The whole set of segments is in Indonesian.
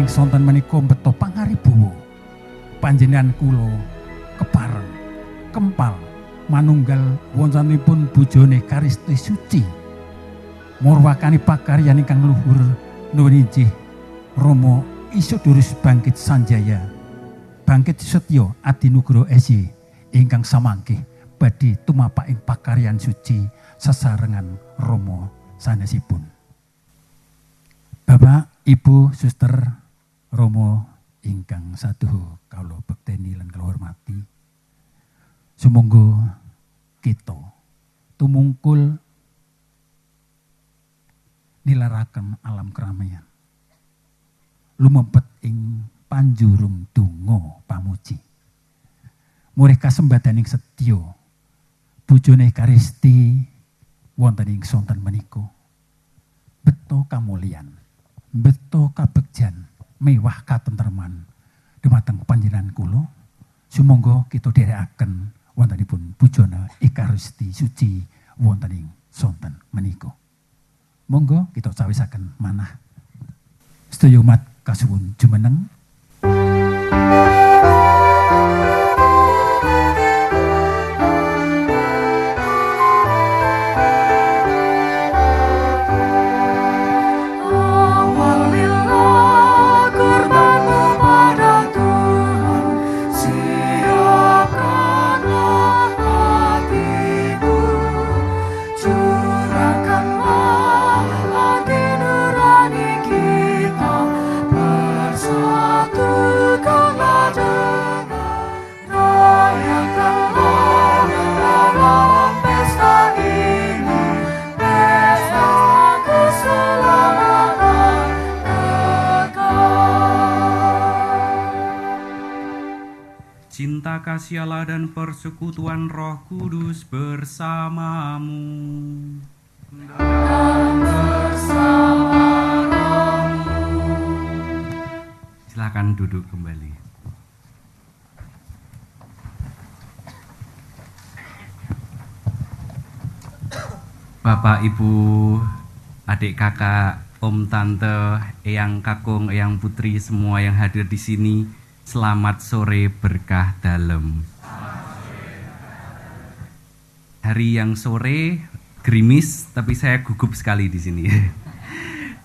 Sonten menika beto pangaribuwa panjenengan kula kepareng kempal manunggal wontenipun bojone Karisti suci murwakani pakaryan ingkang luhur nuwun injih Rama Isodorus Bangkit Sanjaya Bangkit Setya Adinugroho SY ingkang samangkih badhe tumapak ing pakaryan suci sesarengan Rama sanesipun. Bapak, Ibu, Suster, Rama ingkang saduha kawula bekteni lan kula hormati. Sumangga kita tumungkul nilaraken alam keramaian. Lumebet ing panjurung donga pamuji. Murih kasembadaning setya bojone Karisti wonten ing sonten menika. Beto kamulyan, beto kabegjan, mewah katentreman dumateng panjenengan kula. Sumangga kita dherekaken wontenipun bujana Ekaristi suci wonten ing sonten menika. Monggo kita cawisaken manah. Sedaya umat kasuwun jumeneng. Cinta kasih Allah dan persekutuan Roh Kudus bersamamu. Dan bersama rohmu. Silakan duduk kembali. Bapak, Ibu, adik kakak, om, tante, eyang kakung, eyang putri, semua yang hadir di sini. Selamat sore berkah dalem. Hari yang sore gerimis, tapi saya gugup sekali di sini.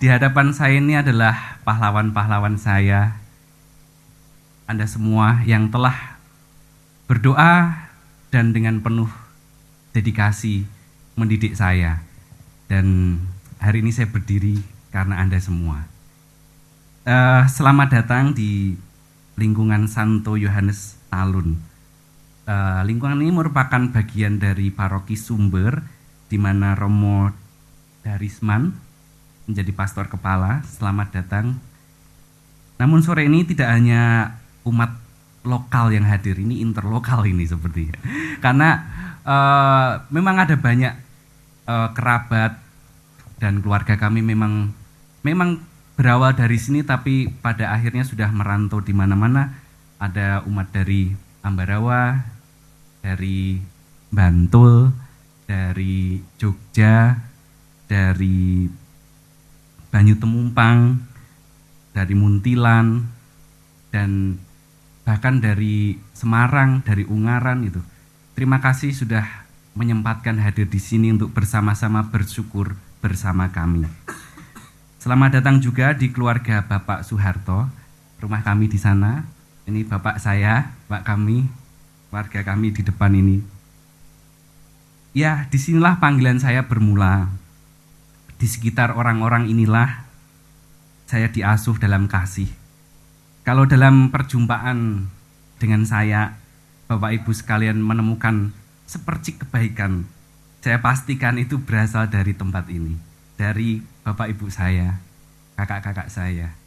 Di hadapan saya ini adalah pahlawan-pahlawan saya. Anda semua yang telah berdoa dan dengan penuh dedikasi mendidik saya. Dan hari ini saya berdiri karena Anda semua. Selamat datang di lingkungan Santo Yohanes Talun. Lingkungan ini merupakan bagian dari Paroki Sumber, di mana Romo Darisman menjadi pastor kepala. Selamat datang. Namun sore ini tidak hanya umat lokal yang hadir, ini interlokal ini sepertinya. Karena memang ada banyak kerabat dan keluarga kami memang berawal dari sini, tapi pada akhirnya sudah merantau di mana-mana. Ada umat dari Ambarawa, dari Bantul, dari Jogja, dari Banyu Temumpang, dari Muntilan, dan bahkan dari Semarang, dari Ungaran itu. Terima kasih sudah menyempatkan hadir di sini untuk bersama-sama bersyukur bersama kami. Selamat datang juga di keluarga Bapak Soeharto, rumah kami di sana. Ini bapak saya, Pak kami, keluarga kami di depan ini. Ya, disinilah panggilan saya bermula. Di sekitar orang-orang inilah saya diasuh dalam kasih. Kalau dalam perjumpaan dengan saya, Bapak Ibu sekalian menemukan sepercik kebaikan, saya pastikan itu berasal dari tempat ini, dari Bapak Ibu saya, kakak-kakak saya,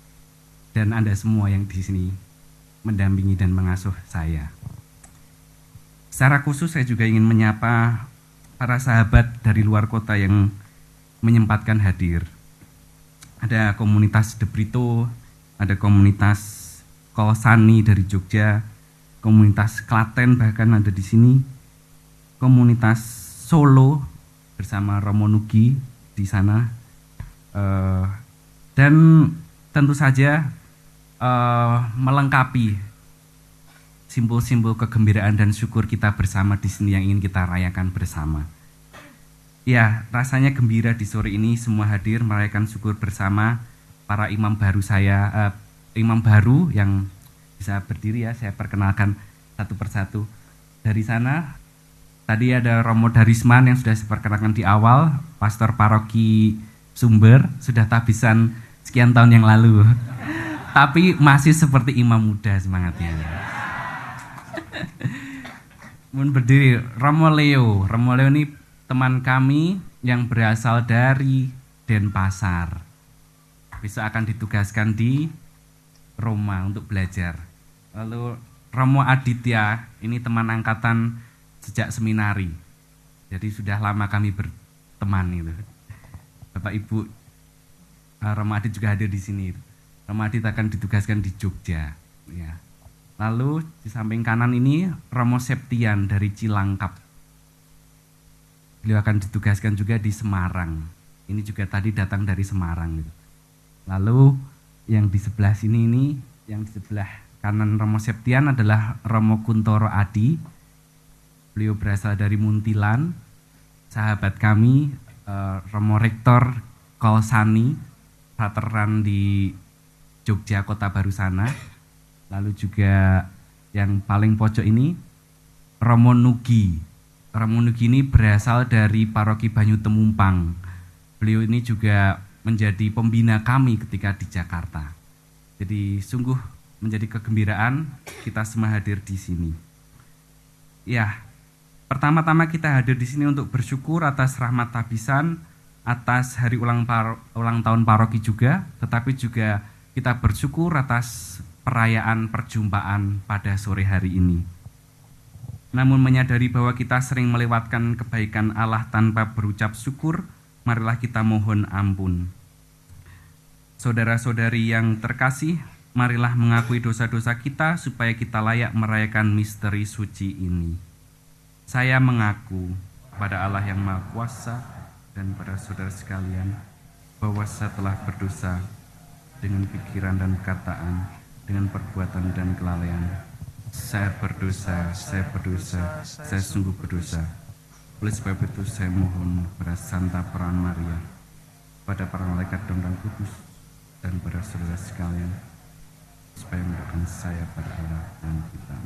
dan Anda semua yang di sini mendampingi dan mengasuh saya. Secara khusus saya juga ingin menyapa para sahabat dari luar kota yang menyempatkan hadir. Ada komunitas De Brito, ada komunitas Kolsani dari Jogja, komunitas Klaten bahkan ada di sini, komunitas Solo bersama Romo Nugi di sana, dan tentu saja melengkapi simbol-simbol kegembiraan dan syukur kita bersama di sini yang ingin kita rayakan bersama. Ya, rasanya gembira di sore ini semua hadir merayakan syukur bersama. Para imam baru saya, imam baru yang bisa berdiri ya, saya perkenalkan satu persatu. Dari sana tadi ada Romo Darisman yang sudah saya perkenalkan di awal, pastor paroki Sumber, sudah tabisan sekian tahun yang lalu. Tapi masih seperti imam muda semangatnya. Mohon berdiri, Romo Leo. Romo Leo ini teman kami yang berasal dari Denpasar. Besok akan ditugaskan di Roma untuk belajar. Lalu Romo Aditya, ini teman angkatan sejak seminari. Jadi sudah lama kami berteman itu. Bapak Ibu Romo Adit juga hadir di sini. Romo Adit akan ditugaskan di Jogja. Ya. Lalu di samping kanan ini Romo Septian dari Cilangkap. Beliau akan ditugaskan juga di Semarang. Ini juga tadi datang dari Semarang. Gitu. Lalu yang di sebelah sini ini, yang di sebelah kanan Romo Septian adalah Romo Kuntoro Adi. Beliau berasal dari Muntilan. Sahabat kami, Romo Rektor Kolsani, Frateran di Jogja Kota Baru sana. Lalu juga yang paling pojok ini Romo Nugi. Romo Nugi ini berasal dari paroki Banyu Temumpang. Beliau ini juga menjadi pembina kami ketika di Jakarta. Jadi sungguh menjadi kegembiraan kita semua hadir di sini. Ya, pertama-tama kita hadir di sini untuk bersyukur atas rahmat tabisan, atas hari ulang tahun paroki juga, tetapi juga kita bersyukur atas perayaan perjumpaan pada sore hari ini. Namun menyadari bahwa kita sering melewatkan kebaikan Allah tanpa berucap syukur, marilah kita mohon ampun. Saudara-saudari yang terkasih, marilah mengakui dosa-dosa kita supaya kita layak merayakan misteri suci ini. Saya mengaku pada Allah yang Maha Kuasa dan pada saudara sekalian bahwa setelah berdosa dengan pikiran dan perkataan, dengan perbuatan dan kelalaian, saya berdosa, saya sungguh berdosa. Oleh sebab itu saya mohon pada Santa Peran Maria, pada para malaikat dan Roh Kudus, dan pada saudara sekalian, supaya mendoakan saya pada Allah dan kita.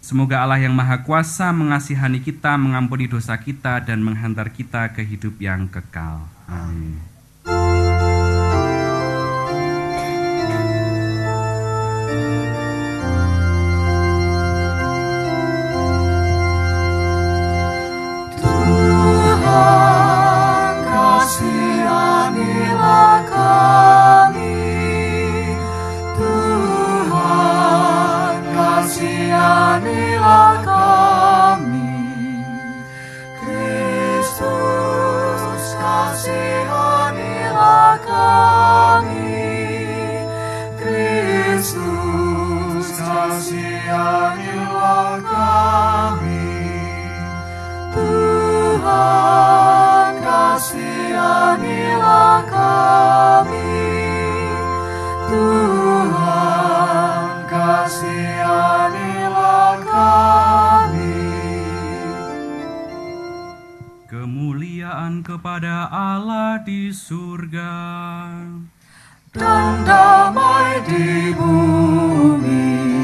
Semoga Allah yang Maha Kuasa mengasihani kita, mengampuni dosa kita, dan menghantar kita ke hidup yang kekal. Amin. Kasihanilah kami, Tuhan, kasihanilah kami, Kristus kasihanilah Kemuliaan kepada Allah di surga dan damai di bumi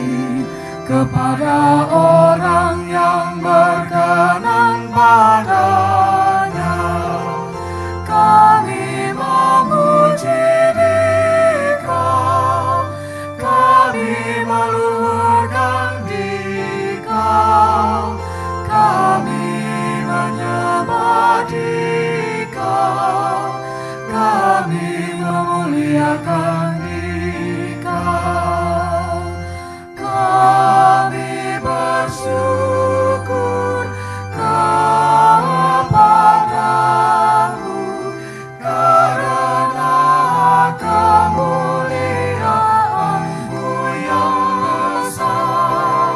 kepada orang yang berkenan padanya. Kami memuji Dikau, kami meluhurkan Dikau, kami menyembah Dikau, kami memuliakan Dikau, kami bersyukur kepadamu karena kemuliaan-Mu yang besar.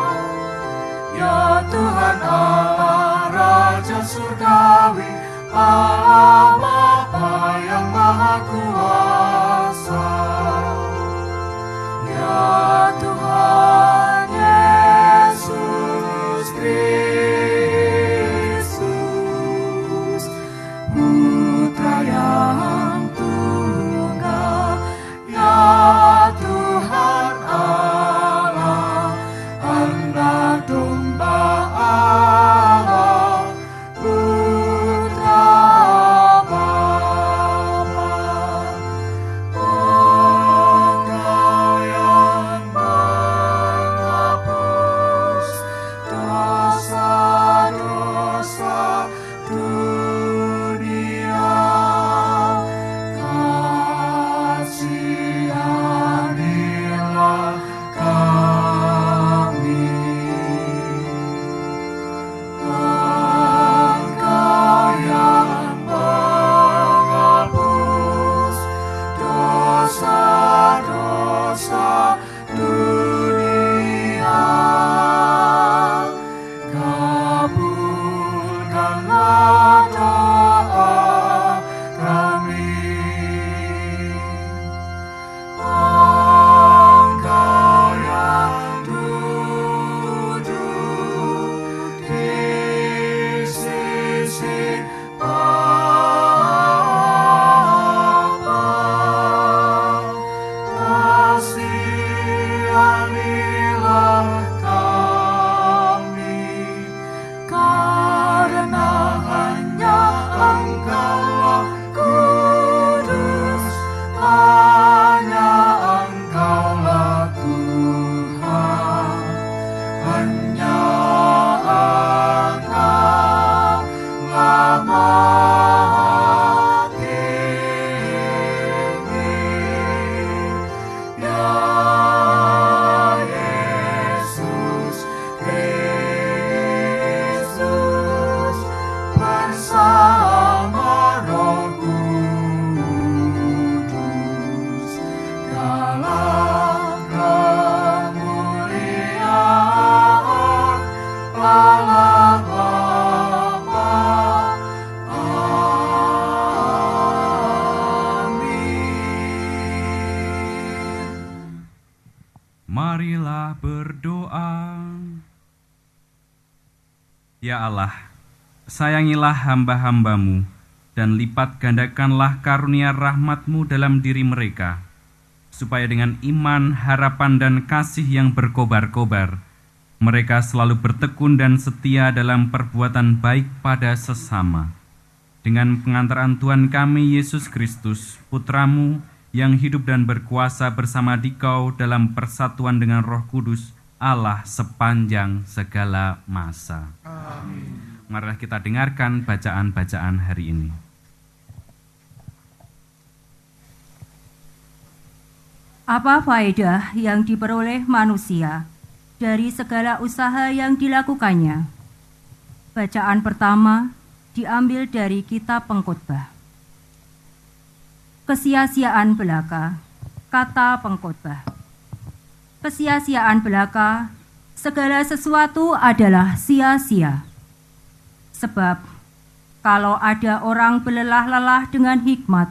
Ya Tuhan Allah Raja Surgawi, Allah Bapa yang Maha Kuasa. Ya Tuhan Yesus Kristus, Putra yang tunggal, ya Tuhan Allah, Anak Domba Allah, Putra Bapa. Engkau yang menghapus dosa-dosa dunia, kasihanilah kami. Engkau yang menghapus dosa-dosa dunia, kabulkanlah doa kami. Engkau yang duduk di sisi Bapa, kasihanilah kami, karena hanya Engkaulah kudus, hanya Engkaulah Tuhan, hanya Engkaulah Maha Tinggi. Ya Yesus Kristus, bersama Roh Kudus, dalam kemuliaan Allah Bapa. Amin. Marilah berdoa. Ya Allah, sayangilah hamba-hamba-Mu dan lipat gandakanlah karunia rahmat-Mu dalam diri mereka, supaya dengan iman, harapan, dan kasih yang berkobar-kobar, mereka selalu bertekun dan setia dalam perbuatan baik pada sesama. Dengan pengantaran Tuhan kami Yesus Kristus, Putra-Mu, yang hidup dan berkuasa bersama Dikau dalam persatuan dengan Roh Kudus, Allah sepanjang segala masa. Amin. Marilah kita dengarkan bacaan-bacaan hari ini. Apa faedah yang diperoleh manusia dari segala usaha yang dilakukannya? Bacaan pertama diambil dari kitab Pengkhotbah. Kesia-siaan belaka, kata pengkhotbah. Kesia-siaan belaka, segala sesuatu adalah sia-sia. Sebab kalau ada orang berlelah-lelah dengan hikmat,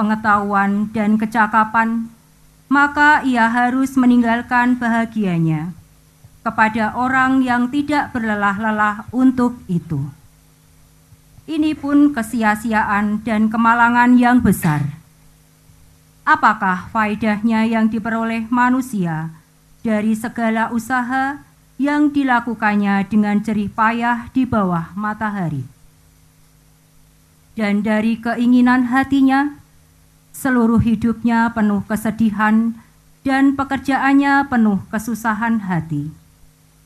pengetahuan, dan kecakapan, maka ia harus meninggalkan bahagianya kepada orang yang tidak berlelah-lelah untuk itu. Ini pun kesia-siaan dan kemalangan yang besar. Apakah faedahnya yang diperoleh manusia dari segala usaha yang dilakukannya dengan jerih payah di bawah matahari? Dan dari keinginan hatinya, seluruh hidupnya penuh kesedihan dan pekerjaannya penuh kesusahan hati.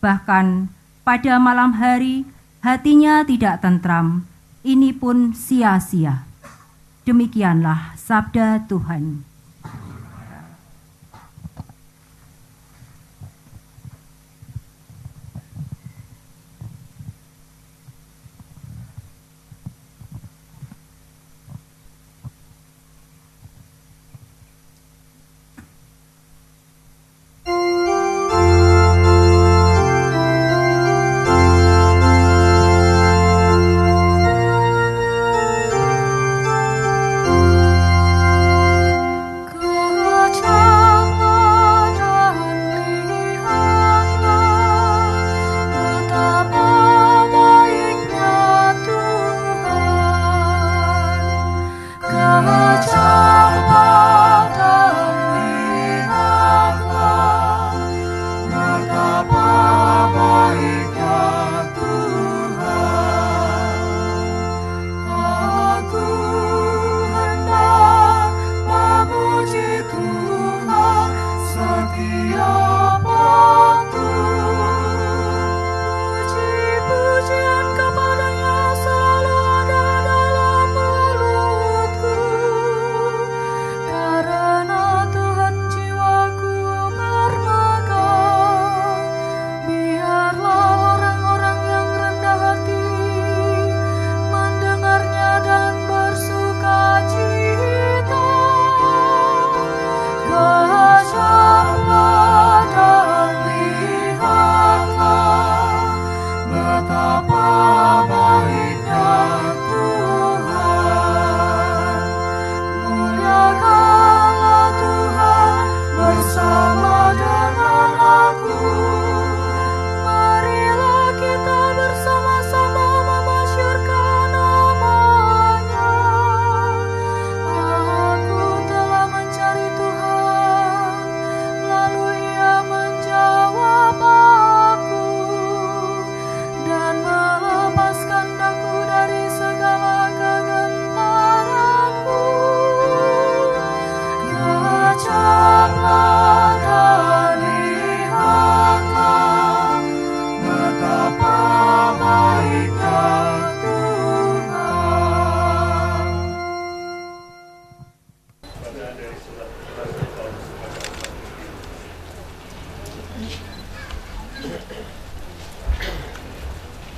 Bahkan pada malam hari hatinya tidak tentram, ini pun sia-sia. Demikianlah sabda Tuhan.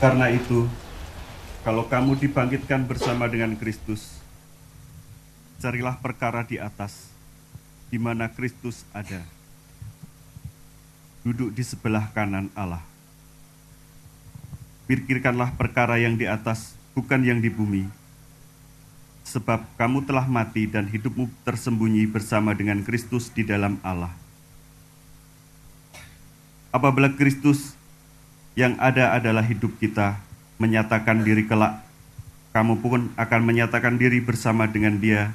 Karena itu, kalau kamu dibangkitkan bersama dengan Kristus, carilah perkara di atas, di mana Kristus ada, duduk di sebelah kanan Allah. Pikirkanlah perkara yang di atas, bukan yang di bumi, sebab kamu telah mati dan hidupmu tersembunyi bersama dengan Kristus di dalam Allah. Apabila Kristus yang ada adalah hidup kita menyatakan diri kelak, kamu pun akan menyatakan diri bersama dengan Dia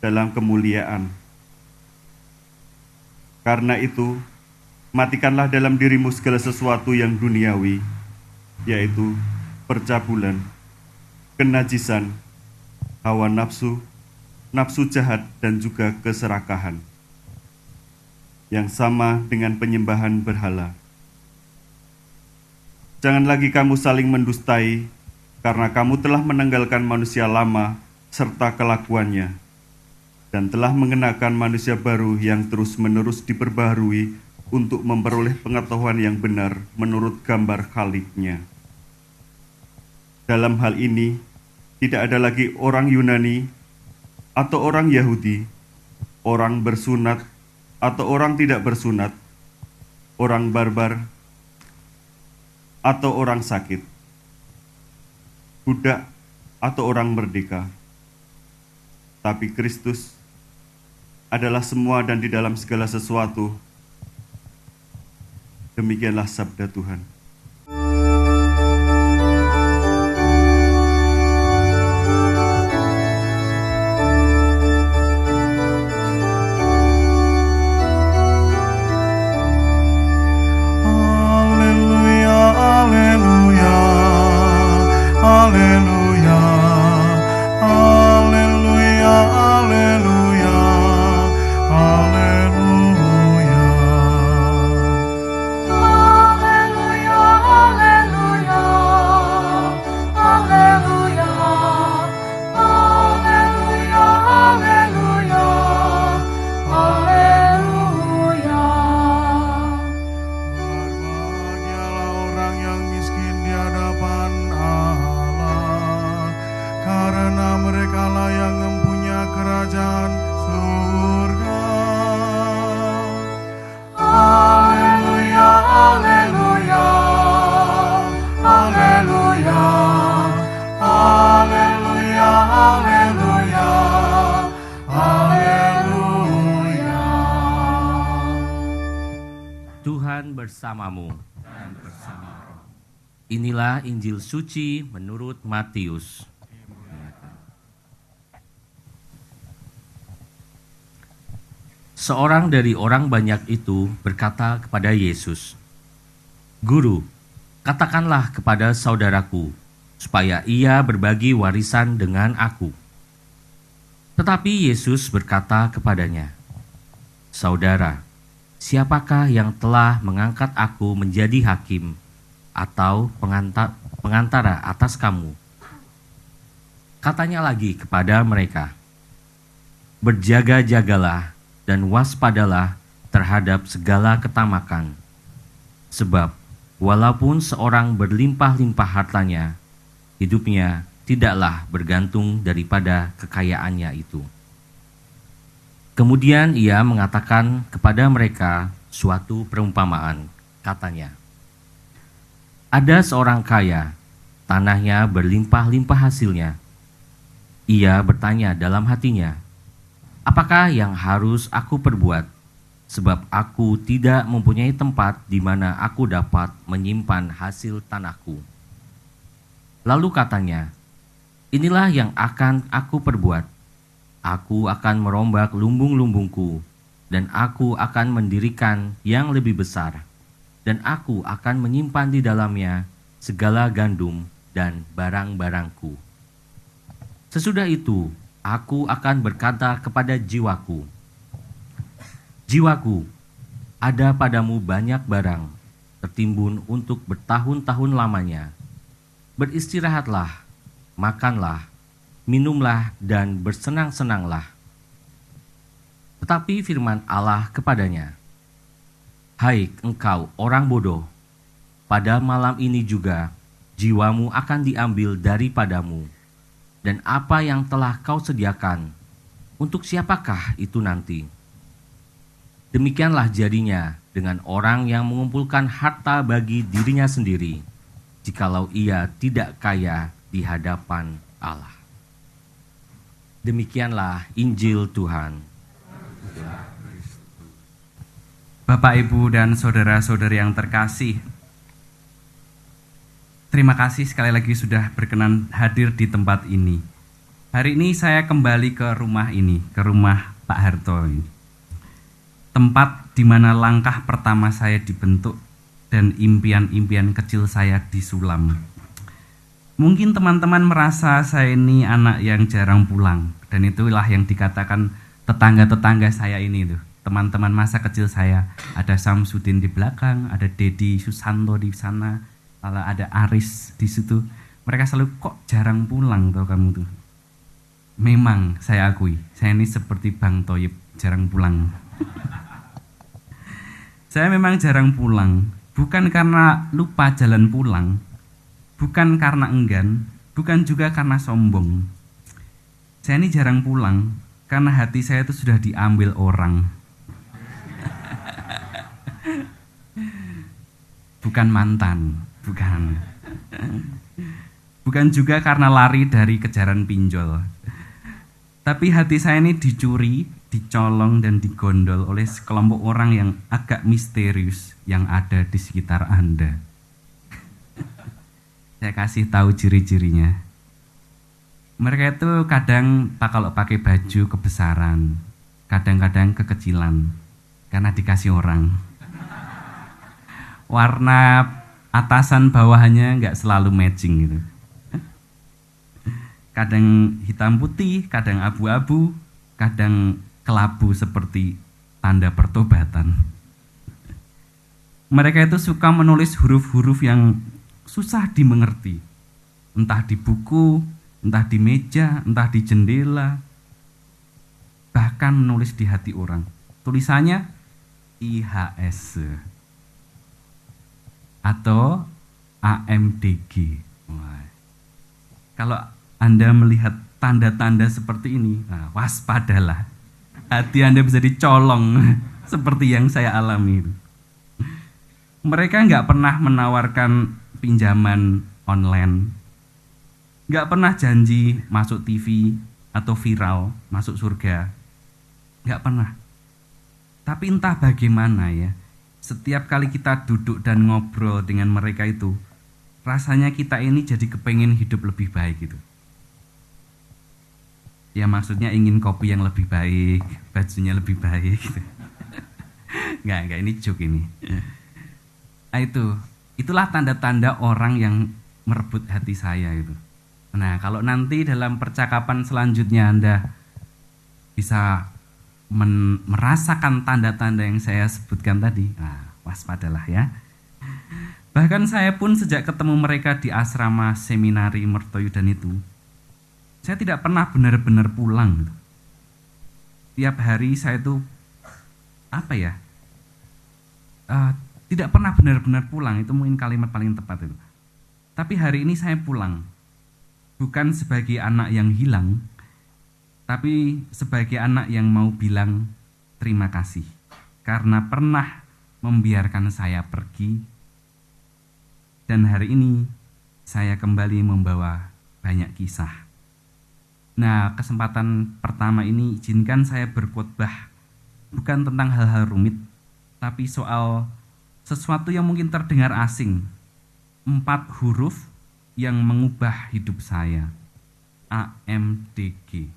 dalam kemuliaan. Karena itu, matikanlah dalam dirimu segala sesuatu yang duniawi, yaitu percabulan, kenajisan, hawa nafsu, nafsu jahat, dan juga keserakahan, yang sama dengan penyembahan berhala. Jangan lagi kamu saling mendustai, karena kamu telah menanggalkan manusia lama serta kelakuannya, dan telah mengenakan manusia baru yang terus-menerus diperbaharui untuk memperoleh pengetahuan yang benar menurut gambar Khaliknya. Dalam hal ini, tidak ada lagi orang Yunani atau orang Yahudi, orang bersunat atau orang tidak bersunat, orang barbar atau orang sakit, budak atau orang merdeka. Tapi Kristus adalah semua dan di dalam segala sesuatu. Demikianlah sabda Tuhan. haleluya, haleluya, haleluya, haleluya. Haleluya, haleluya, haleluya, haleluya, haleluya, haleluya. Berbahagialah orang yang miskin di hadapan Allah, karena merekalah yang mempunyai kerajaan surga. Haleluya, haleluya, haleluya, haleluya, haleluya, haleluya. Tuhan bersamamu. Inilah Injil suci menurut Matius. Seorang dari orang banyak itu berkata kepada Yesus, "Guru, katakanlah kepada saudaraku, supaya ia berbagi warisan dengan aku." Tetapi Yesus berkata kepadanya, "Saudara, siapakah yang telah mengangkat aku menjadi hakim atau pengantara atas kamu?" Katanya lagi kepada mereka, "Berjaga-jagalah dan waspadalah terhadap segala ketamakan. Sebab walaupun seorang berlimpah-limpah hartanya, hidupnya tidaklah bergantung daripada kekayaannya itu." Kemudian ia mengatakan kepada mereka suatu perumpamaan, katanya, "Ada seorang kaya, tanahnya berlimpah-limpah hasilnya. Ia bertanya dalam hatinya, 'Apakah yang harus aku perbuat? Sebab aku tidak mempunyai tempat di mana aku dapat menyimpan hasil tanahku.' Lalu katanya, 'Inilah yang akan aku perbuat. Aku akan merombak lumbung-lumbungku, dan aku akan mendirikan yang lebih besar, dan aku akan menyimpan di dalamnya segala gandum dan barang-barangku. Sesudah itu, aku akan berkata kepada jiwaku, jiwaku, ada padamu banyak barang, tertimbun untuk bertahun-tahun lamanya. Beristirahatlah, makanlah, minumlah, dan bersenang-senanglah." Tetapi firman Allah kepadanya, "Hai engkau orang bodoh, pada malam ini juga jiwamu akan diambil daripadamu, dan apa yang telah kau sediakan, untuk siapakah itu nanti?" Demikianlah jadinya dengan orang yang mengumpulkan harta bagi dirinya sendiri, jikalau ia tidak kaya di hadapan Allah. Demikianlah Injil Tuhan. Bapak, Ibu, dan saudara-saudari yang terkasih, terima kasih sekali lagi sudah berkenan hadir di tempat ini. Hari ini saya kembali ke rumah ini, ke rumah Pak Harto ini. Tempat di mana langkah pertama saya dibentuk dan impian-impian kecil saya disulam. Mungkin teman-teman merasa saya ini anak yang jarang pulang, dan itulah yang dikatakan tetangga-tetangga saya ini tuh. Teman-teman masa kecil saya, ada Samsudin di belakang, ada Dedi Susanto di sana, lalu ada Aris di situ. Mereka selalu, "Kok jarang pulang tuh kamu tuh?" Memang saya akui, saya ini seperti Bang Toyib, jarang pulang. Saya memang jarang pulang, bukan karena lupa jalan pulang, bukan karena enggan, bukan juga karena sombong. Saya ini jarang pulang karena hati saya itu sudah diambil orang. Bukan mantan, bukan. Bukan juga karena lari dari kejaran pinjol. Tapi hati saya ini dicuri, dicolong, dan digondol oleh sekelompok orang yang agak misterius yang ada di sekitar Anda. Saya kasih tahu ciri-cirinya. Mereka itu kadang kalau pakai baju kebesaran, kadang-kadang kekecilan, karena dikasih orang. Warna atasan bawahannya nggak selalu matching gitu. Kadang hitam putih, kadang abu-abu, kadang kelabu seperti tanda pertobatan. Mereka itu suka menulis huruf-huruf yang susah dimengerti. Entah di buku, entah di meja, entah di jendela, bahkan menulis di hati orang. Tulisannya IHS atau AMDG. Wah. Kalau Anda melihat tanda-tanda seperti ini, waspadalah. Hati Anda bisa dicolong seperti yang saya alami. Mereka nggak pernah menawarkan pinjaman online, nggak pernah janji masuk TV atau viral, masuk surga. Nggak pernah. Tapi entah bagaimana ya, setiap kali kita duduk dan ngobrol dengan mereka itu, rasanya kita ini jadi kepengen hidup lebih baik gitu. Ya maksudnya ingin kopi yang lebih baik, bajunya lebih baik gitu. Enggak, ini joke ini. Nah itulah tanda-tanda orang yang merebut hati saya itu. Nah kalau nanti dalam percakapan selanjutnya Anda bisa merasakan tanda-tanda yang saya sebutkan tadi, waspadalah ya. Bahkan saya pun sejak ketemu mereka di asrama seminari Mertoyudan itu, saya tidak pernah benar-benar pulang. Tiap hari saya itu tidak pernah benar-benar pulang. Itu mungkin kalimat paling tepat itu. Tapi hari ini saya pulang, bukan sebagai anak yang hilang, tapi sebagai anak yang mau bilang terima kasih karena pernah membiarkan saya pergi. Dan hari ini saya kembali membawa banyak kisah. Nah, kesempatan pertama ini izinkan saya berkhotbah bukan tentang hal-hal rumit, tapi soal sesuatu yang mungkin terdengar asing. 4 huruf yang mengubah hidup saya. AMDG.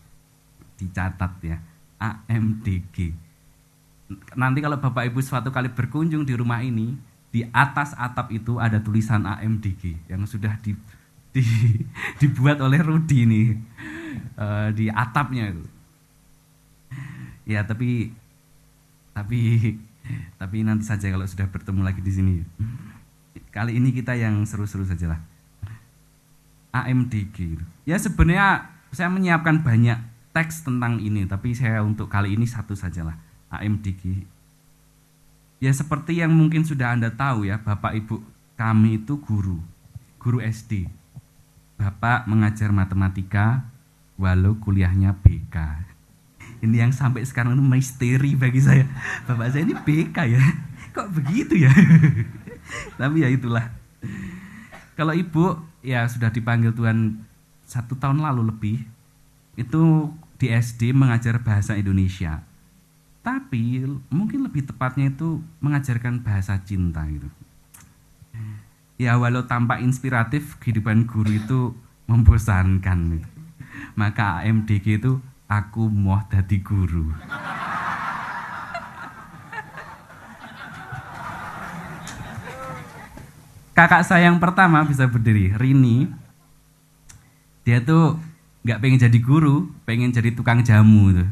Dicatat ya, AMDG. Nanti kalau Bapak Ibu suatu kali berkunjung di rumah ini, di atas atap itu ada tulisan AMDG yang sudah dibuat oleh Rudi ini. Di atapnya itu. Ya, tapi nanti saja kalau sudah bertemu lagi di sini. Kali ini kita yang seru-seru sajalah. AMDG. Ya sebenarnya saya menyiapkan banyak teks tentang ini, tapi saya untuk kali ini satu sajalah. AMDG. Ya seperti yang mungkin sudah Anda tahu ya, Bapak Ibu kami itu guru SD. Bapak mengajar matematika, walau kuliahnya BK. Ini yang sampai sekarang itu misteri bagi saya. Bapak saya ini BK ya, kok begitu ya? Tapi ya itulah. Kalau ibu ya sudah dipanggil Tuhan 1 tahun lalu lebih, itu di SD mengajar bahasa Indonesia. Tapi mungkin lebih tepatnya itu mengajarkan bahasa cinta gitu. Ya walau tampak inspiratif, kehidupan guru itu membosankan gitu. Maka AMDG itu aku mau jadi guru. Kakak saya yang pertama bisa berdiri, Rini. Dia tuh nggak pengen jadi guru, pengen jadi tukang jamu tuh.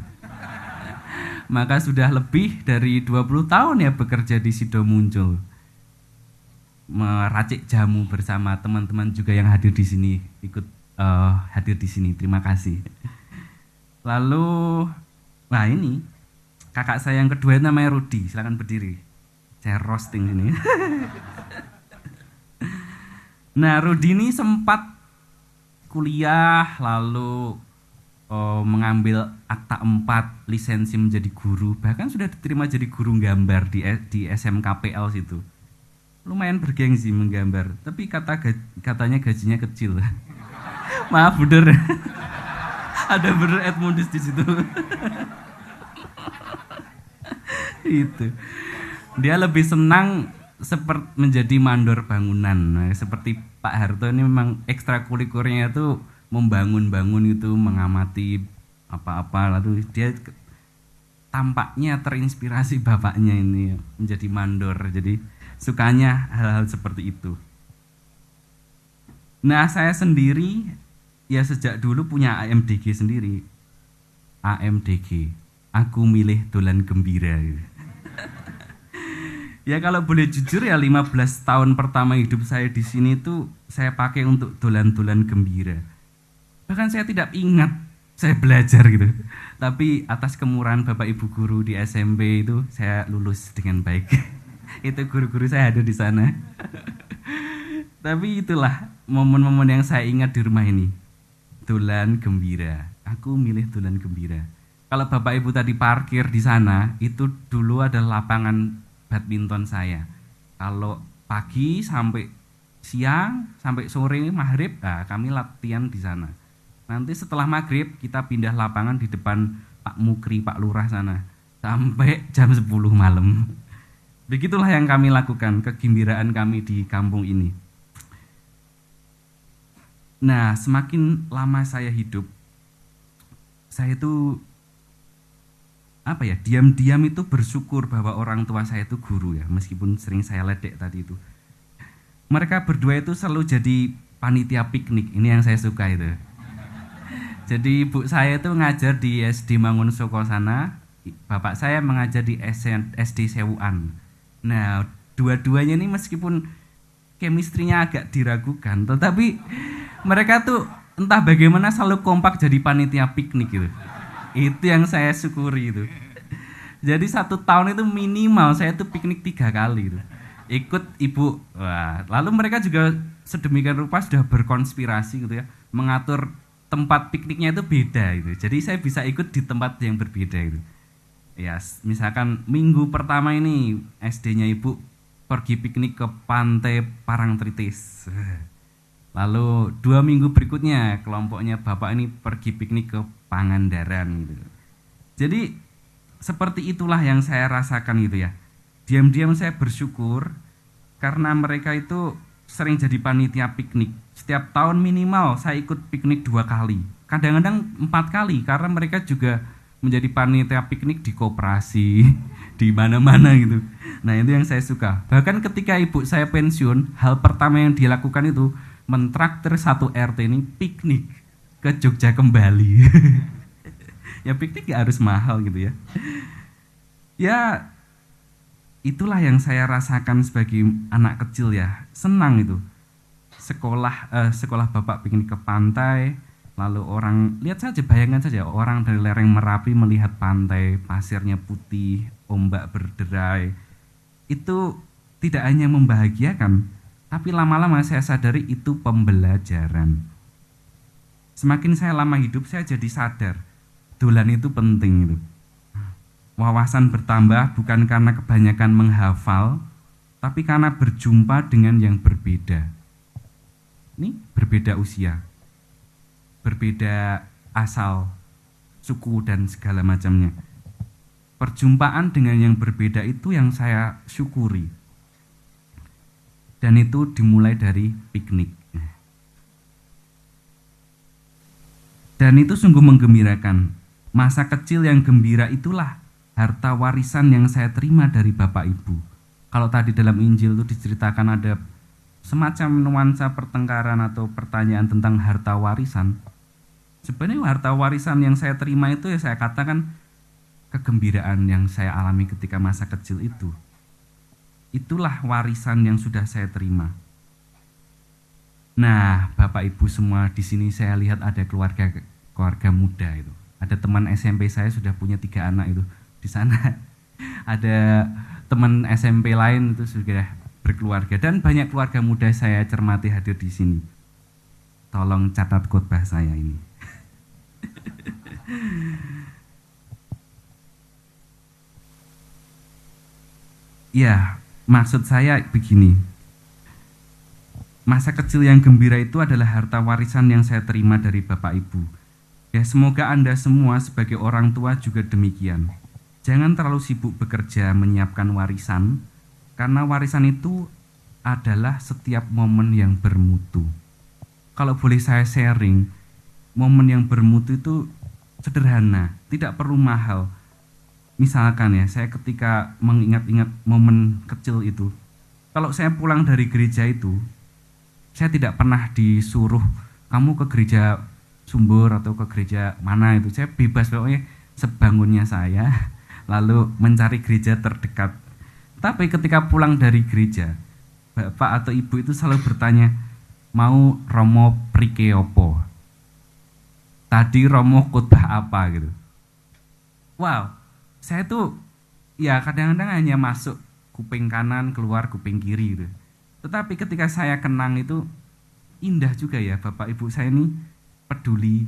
Maka sudah lebih dari 20 tahun ya bekerja di Sidomuncul, meracik jamu bersama teman-teman juga yang hadir di sini, ikut hadir di sini. Terima kasih. Lalu, nah ini kakak saya yang kedua namanya Rudi. Silakan berdiri. Saya roasting ini. Nah, Rudi ini sempat kuliah, lalu mengambil akta 4 lisensi menjadi guru, bahkan sudah diterima jadi guru gambar di SMKPL situ. Lumayan bergengsi menggambar, tapi katanya gajinya kecil. Maaf bener. Ada bener Edmundus di situ. Itu. Dia lebih senang seperti menjadi mandor bangunan. Nah, seperti Pak Harto ini memang ekstrakurikulernya itu membangun-bangun itu, mengamati apa-apa, lalu dia tampaknya terinspirasi bapaknya ini menjadi mandor, jadi sukanya hal-hal seperti itu. Nah, saya sendiri ya sejak dulu punya AMDG sendiri. AMDG, aku milih dolan gembira. Ya kalau boleh jujur ya 15 tahun pertama hidup saya di sini tuh saya pakai untuk dolan-dolan gembira. Bahkan saya tidak ingat saya belajar gitu. Tapi atas kemurahan Bapak Ibu guru di SMP itu saya lulus dengan baik. Itu guru-guru saya ada di sana. Tapi itulah momen-momen yang saya ingat di rumah ini. Dolan gembira. Aku milih dolan gembira. Kalau Bapak Ibu tadi parkir di sana, itu dulu ada lapangan badminton saya. Kalau pagi sampai siang, sampai sore maghrib, kami latihan di sana. Nanti setelah maghrib kita pindah lapangan di depan Pak Mukri, Pak Lurah sana, sampai jam 10 malam. Begitulah yang kami lakukan, kegembiraan kami di kampung ini. Nah, semakin lama saya hidup, saya itu diam-diam itu bersyukur bahwa orang tua saya itu guru ya, meskipun sering saya ledek tadi itu. Mereka berdua itu selalu jadi panitia piknik, ini yang saya suka itu. Jadi ibu saya itu ngajar di SD Mangun Soko sana, bapak saya mengajar di SD Sewuan. Nah, dua-duanya ini meskipun chemistry-nya agak diragukan, tetapi mereka tuh entah bagaimana selalu kompak jadi panitia piknik gitu. Itu yang saya syukuri itu. Jadi 1 tahun itu minimal saya tuh piknik 3 kali itu. Ikut ibu. Wah, lalu mereka juga sedemikian rupa sudah berkonspirasi gitu ya, mengatur tempat pikniknya itu beda itu. Jadi saya bisa ikut di tempat yang berbeda itu. Ya, misalkan minggu pertama ini SD-nya ibu pergi piknik ke pantai Parangtritis. Lalu 2 minggu berikutnya kelompoknya bapak ini pergi piknik ke Pangandaran gitu. Jadi seperti itulah yang saya rasakan gitu ya. Diam-diam saya bersyukur karena mereka itu sering jadi panitia piknik. Setiap tahun minimal saya ikut piknik 2 kali. Kadang-kadang 4 kali karena mereka juga menjadi panitia piknik di koperasi, di mana-mana gitu. Nah, itu yang saya suka. Bahkan ketika ibu saya pensiun, hal pertama yang dia lakukan itu mentraktir 1 RT ini piknik ke Jogja kembali. Ya piknik gak harus mahal gitu ya. Ya itulah yang saya rasakan sebagai anak kecil ya. Senang itu. Sekolah bapak piknik ke pantai, lalu orang, lihat saja, bayangkan saja orang dari lereng Merapi melihat pantai, pasirnya putih, ombak berderai. Itu tidak hanya membahagiakan, tapi lama-lama saya sadari itu pembelajaran. Semakin saya lama hidup, saya jadi sadar dolan itu penting itu. Wawasan bertambah bukan karena kebanyakan menghafal, tapi karena berjumpa dengan yang berbeda. Ini berbeda usia, berbeda asal, suku dan segala macamnya. Perjumpaan dengan yang berbeda itu yang saya syukuri. Dan itu dimulai dari piknik. Dan itu sungguh menggembirakan. Masa kecil yang gembira itulah harta warisan yang saya terima dari Bapak Ibu. Kalau tadi dalam Injil itu diceritakan ada semacam nuansa pertengkaran atau pertanyaan tentang harta warisan. Sebenarnya harta warisan yang saya terima itu ya saya katakan kegembiraan yang saya alami ketika masa kecil itu. Itulah warisan yang sudah saya terima. Nah, Bapak Ibu semua di sini saya lihat ada keluarga muda itu. Ada teman SMP saya sudah punya 3 anak itu di sana. Ada teman SMP lain itu sudah berkeluarga dan banyak keluarga muda saya cermati hadir di sini. Tolong catat khotbah saya ini. Ya, maksud saya begini. Masa kecil yang gembira itu adalah harta warisan yang saya terima dari Bapak Ibu. Ya, semoga Anda semua sebagai orang tua juga demikian. Jangan terlalu sibuk bekerja menyiapkan warisan, karena warisan itu adalah setiap momen yang bermutu. Kalau boleh saya sharing, momen yang bermutu itu sederhana, tidak perlu mahal. Misalkan ya, saya ketika mengingat-ingat momen kecil itu, kalau saya pulang dari gereja itu, saya tidak pernah disuruh, kamu ke gereja Sumber atau ke gereja mana itu. Saya bebas pokoknya sebangunnya saya lalu mencari gereja terdekat. Tapi ketika pulang dari gereja, bapak atau ibu itu selalu bertanya, mau Romo prike opo? Tadi Romo khotbah apa gitu. Wow, saya tuh ya kadang-kadang hanya masuk kuping kanan, keluar kuping kiri gitu. Tetapi ketika saya kenang itu indah juga ya, bapak ibu saya ini peduli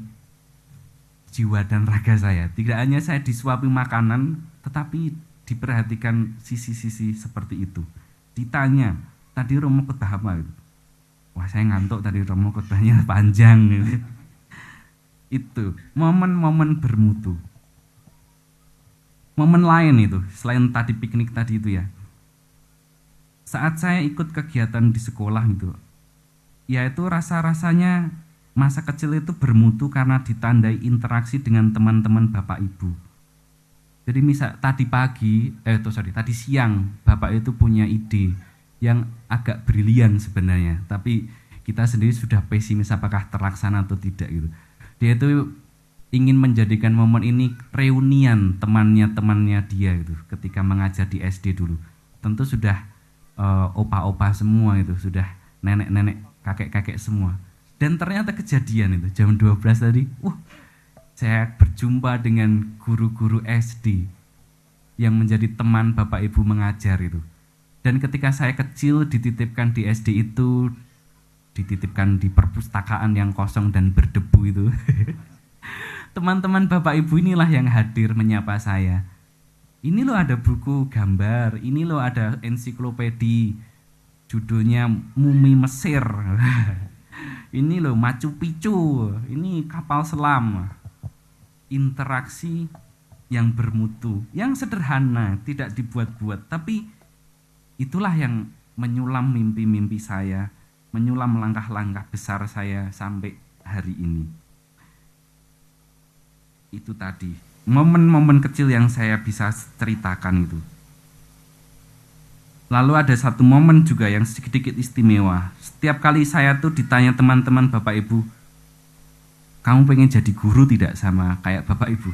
jiwa dan raga saya. Tidak hanya saya disuapi makanan, tetapi diperhatikan sisi-sisi seperti itu. Ditanya, tadi Romo khotbah apa gitu. Wah, saya ngantuk tadi Romo khotbahnya panjang gitu. Itu momen-momen bermutu. Momen lain itu selain tadi piknik tadi itu ya, saat saya ikut kegiatan di sekolah gitu, yaitu rasa-rasanya masa kecil itu bermutu karena ditandai interaksi dengan teman-teman bapak ibu. Jadi misal tadi siang bapak itu punya ide yang agak brilian sebenarnya, tapi kita sendiri sudah pesimis apakah terlaksana atau tidak gitu. Dia itu ingin menjadikan momen ini reunian temannya dia gitu ketika mengajar di SD dulu. Tentu sudah opa-opa semua itu, sudah nenek-nenek, kakek-kakek semua. Dan ternyata kejadian itu jam 12 tadi, saya berjumpa dengan guru-guru SD yang menjadi teman bapak ibu mengajar itu. Dan ketika saya kecil dititipkan di SD itu, dititipkan di perpustakaan yang kosong dan berdebu itu. Teman-teman bapak ibu inilah yang hadir menyapa saya. Ini loh ada buku gambar, ini loh ada ensiklopedi, judulnya Mumi Mesir. Ini loh Machu Picchu, ini kapal selam. Interaksi yang bermutu, yang sederhana, tidak dibuat-buat, tapi itulah yang menyulam mimpi-mimpi saya, menyulam langkah-langkah besar saya sampai hari ini. Itu tadi momen-momen kecil yang saya bisa ceritakan itu. Lalu ada satu momen juga yang sedikit istimewa. Setiap kali saya tuh ditanya teman-teman bapak ibu, kamu pengen jadi guru tidak sama kayak bapak ibu?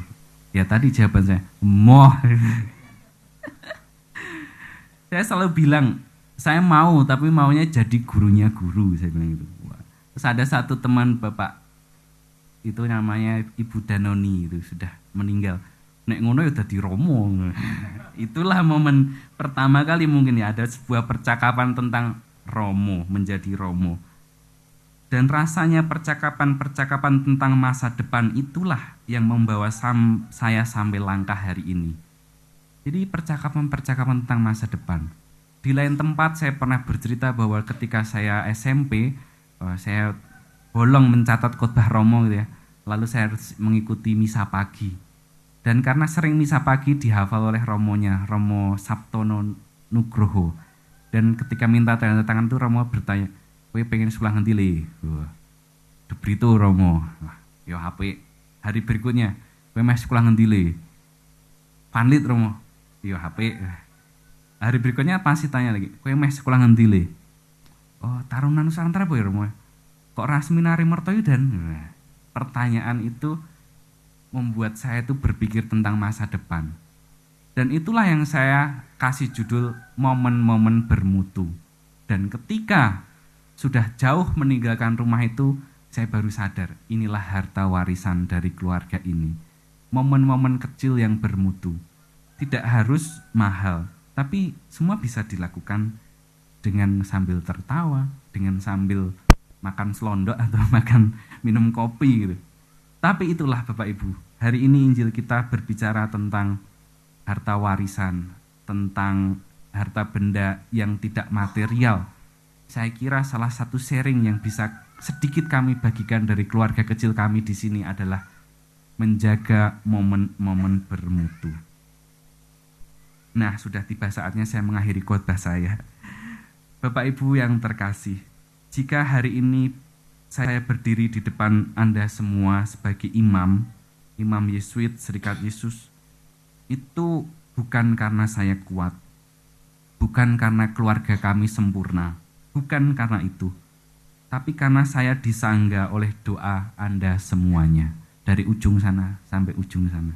Ya tadi jawaban saya, moh. Saya selalu bilang, saya mau, tapi maunya jadi gurunya guru, saya bilang gitu. Terus ada satu teman bapak, itu namanya Ibu Danoni, itu sudah meninggal. Nek ngono ya dadi Romo. Itulah momen pertama kali mungkin ya ada sebuah percakapan tentang Romo, menjadi Romo. Dan rasanya percakapan-percakapan tentang masa depan itulah yang membawa saya sampai langkah hari ini. Jadi percakapan-percakapan tentang masa depan. Di lain tempat saya pernah bercerita bahwa ketika saya SMP, saya bolong mencatat khotbah Romo gitu ya. Lalu saya harus mengikuti misa pagi. Dan karena sering misa pagi dihafal oleh Romonya, Romo Sabtono Nugroho. Dan ketika minta tanda tangan tuh Romo bertanya, kowe pengen sekolah ngendi le? Debrito Romo. Yo HP. Hari berikutnya, kowe meh sekolah ngendi le? Panlit Romo. Yo HP. Hari berikutnya pasti tanya lagi, kowe meh sekolah ngendi le? Oh, Taruna Nusantara apa ya Romo? Kok Rasminari Mertoyudan? Pertanyaan itu membuat saya itu berpikir tentang masa depan. Dan itulah yang saya kasih judul momen-momen bermutu. Dan ketika sudah jauh meninggalkan rumah itu, saya baru sadar inilah harta warisan dari keluarga ini. Momen-momen kecil yang bermutu. Tidak harus mahal, tapi semua bisa dilakukan dengan sambil tertawa, dengan sambil makan selondok atau makan minum kopi gitu. Tapi itulah Bapak Ibu, hari ini Injil kita berbicara tentang harta warisan, tentang harta benda yang tidak material. Saya kira salah satu sharing yang bisa sedikit kami bagikan dari keluarga kecil kami di sini adalah menjaga momen-momen bermutu. Nah, sudah tiba saatnya saya mengakhiri khotbah saya. Bapak Ibu yang terkasih, jika hari ini saya berdiri di depan Anda semua sebagai imam Yesuit Serikat Yesus, itu bukan karena saya kuat, bukan karena keluarga kami sempurna, bukan karena itu. tapi karena saya disangga oleh doa Anda semuanya, dari ujung sana sampai ujung sana.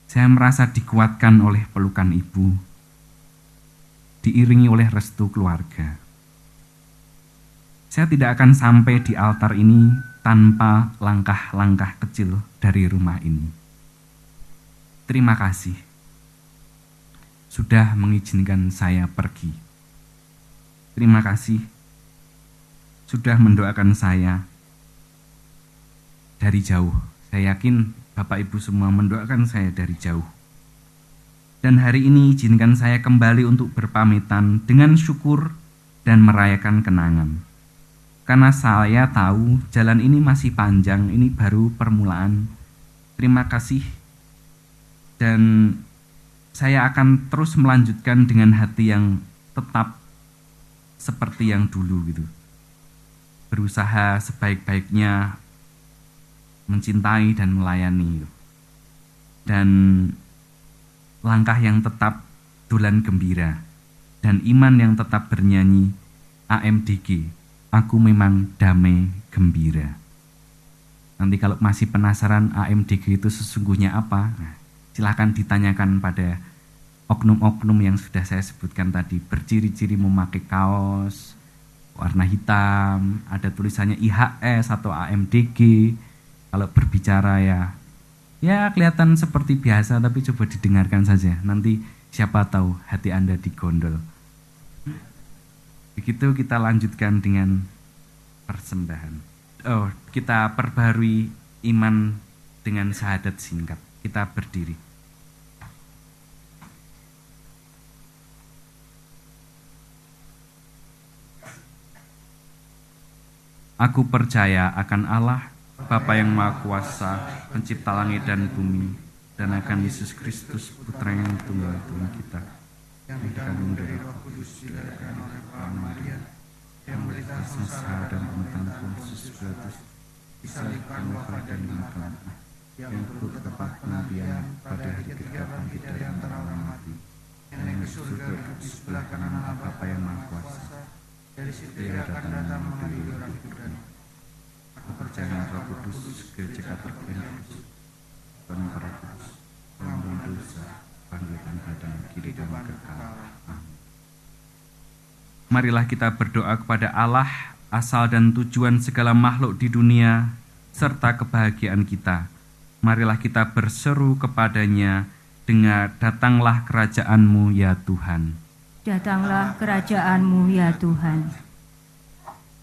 Saya merasa dikuatkan oleh pelukan Ibu, diiringi oleh restu keluarga. Saya tidak akan sampai di altar ini tanpa langkah-langkah kecil dari rumah ini. Terima kasih sudah mengizinkan saya pergi. Terima kasih sudah mendoakan saya dari jauh. Saya yakin Bapak Ibu semua mendoakan saya dari jauh. Dan hari ini izinkan saya kembali untuk berpamitan dengan syukur dan merayakan kenangan. Karena saya tahu jalan ini masih panjang, ini baru permulaan. Terima kasih. Dan saya akan terus melanjutkan dengan hati yang tetap seperti yang dulu gitu. Berusaha sebaik-baiknya mencintai dan melayani. Dan langkah yang tetap dolan gembira. Dan iman yang tetap bernyanyi AMDG, aku memang damai gembira. Nanti kalau masih penasaran AMDG itu sesungguhnya apa, silakan ditanyakan pada oknum-oknum yang sudah saya sebutkan tadi. Berciri-ciri memakai kaos warna hitam, ada tulisannya IHS atau AMDG. Kalau berbicara ya kelihatan seperti biasa, tapi coba didengarkan saja. Nanti siapa tahu hati Anda digondol. Begitu kita lanjutkan dengan persembahan. Kita perbarui iman dengan syahadat singkat. Kita berdiri. Aku percaya akan Allah, Bapa yang Maha Kuasa, pencipta langit dan bumi, dan akan Yesus Kristus, Putra yang tunggal Tuhan kita, yang dikandung dari Roh Kudus dari Maria, yang bertasmasa dan pengetahuan Pontius Pilatus, disalibkan oleh dan dimakamkan, yang turut ke tempat pengabdian pada hari ketiga bangkit dari antara orang mati, yang ke surga duduk di sebelah kanan Allah Bapa yang Maha Kuasa, dari situ ia akan datang mengadili orang hidup dan percaya Roh Kudus, Gereja Katolik Kristus, Tuhan para kudus, pengampun dosa, panggilan badan, kehidupan kekal. Amin. Marilah kita berdoa kepada Allah, asal dan tujuan segala makhluk di dunia, serta kebahagiaan kita. Marilah kita berseru kepadanya dengan datanglah kerajaan-Mu ya Tuhan. Datanglah kerajaan-Mu ya Tuhan.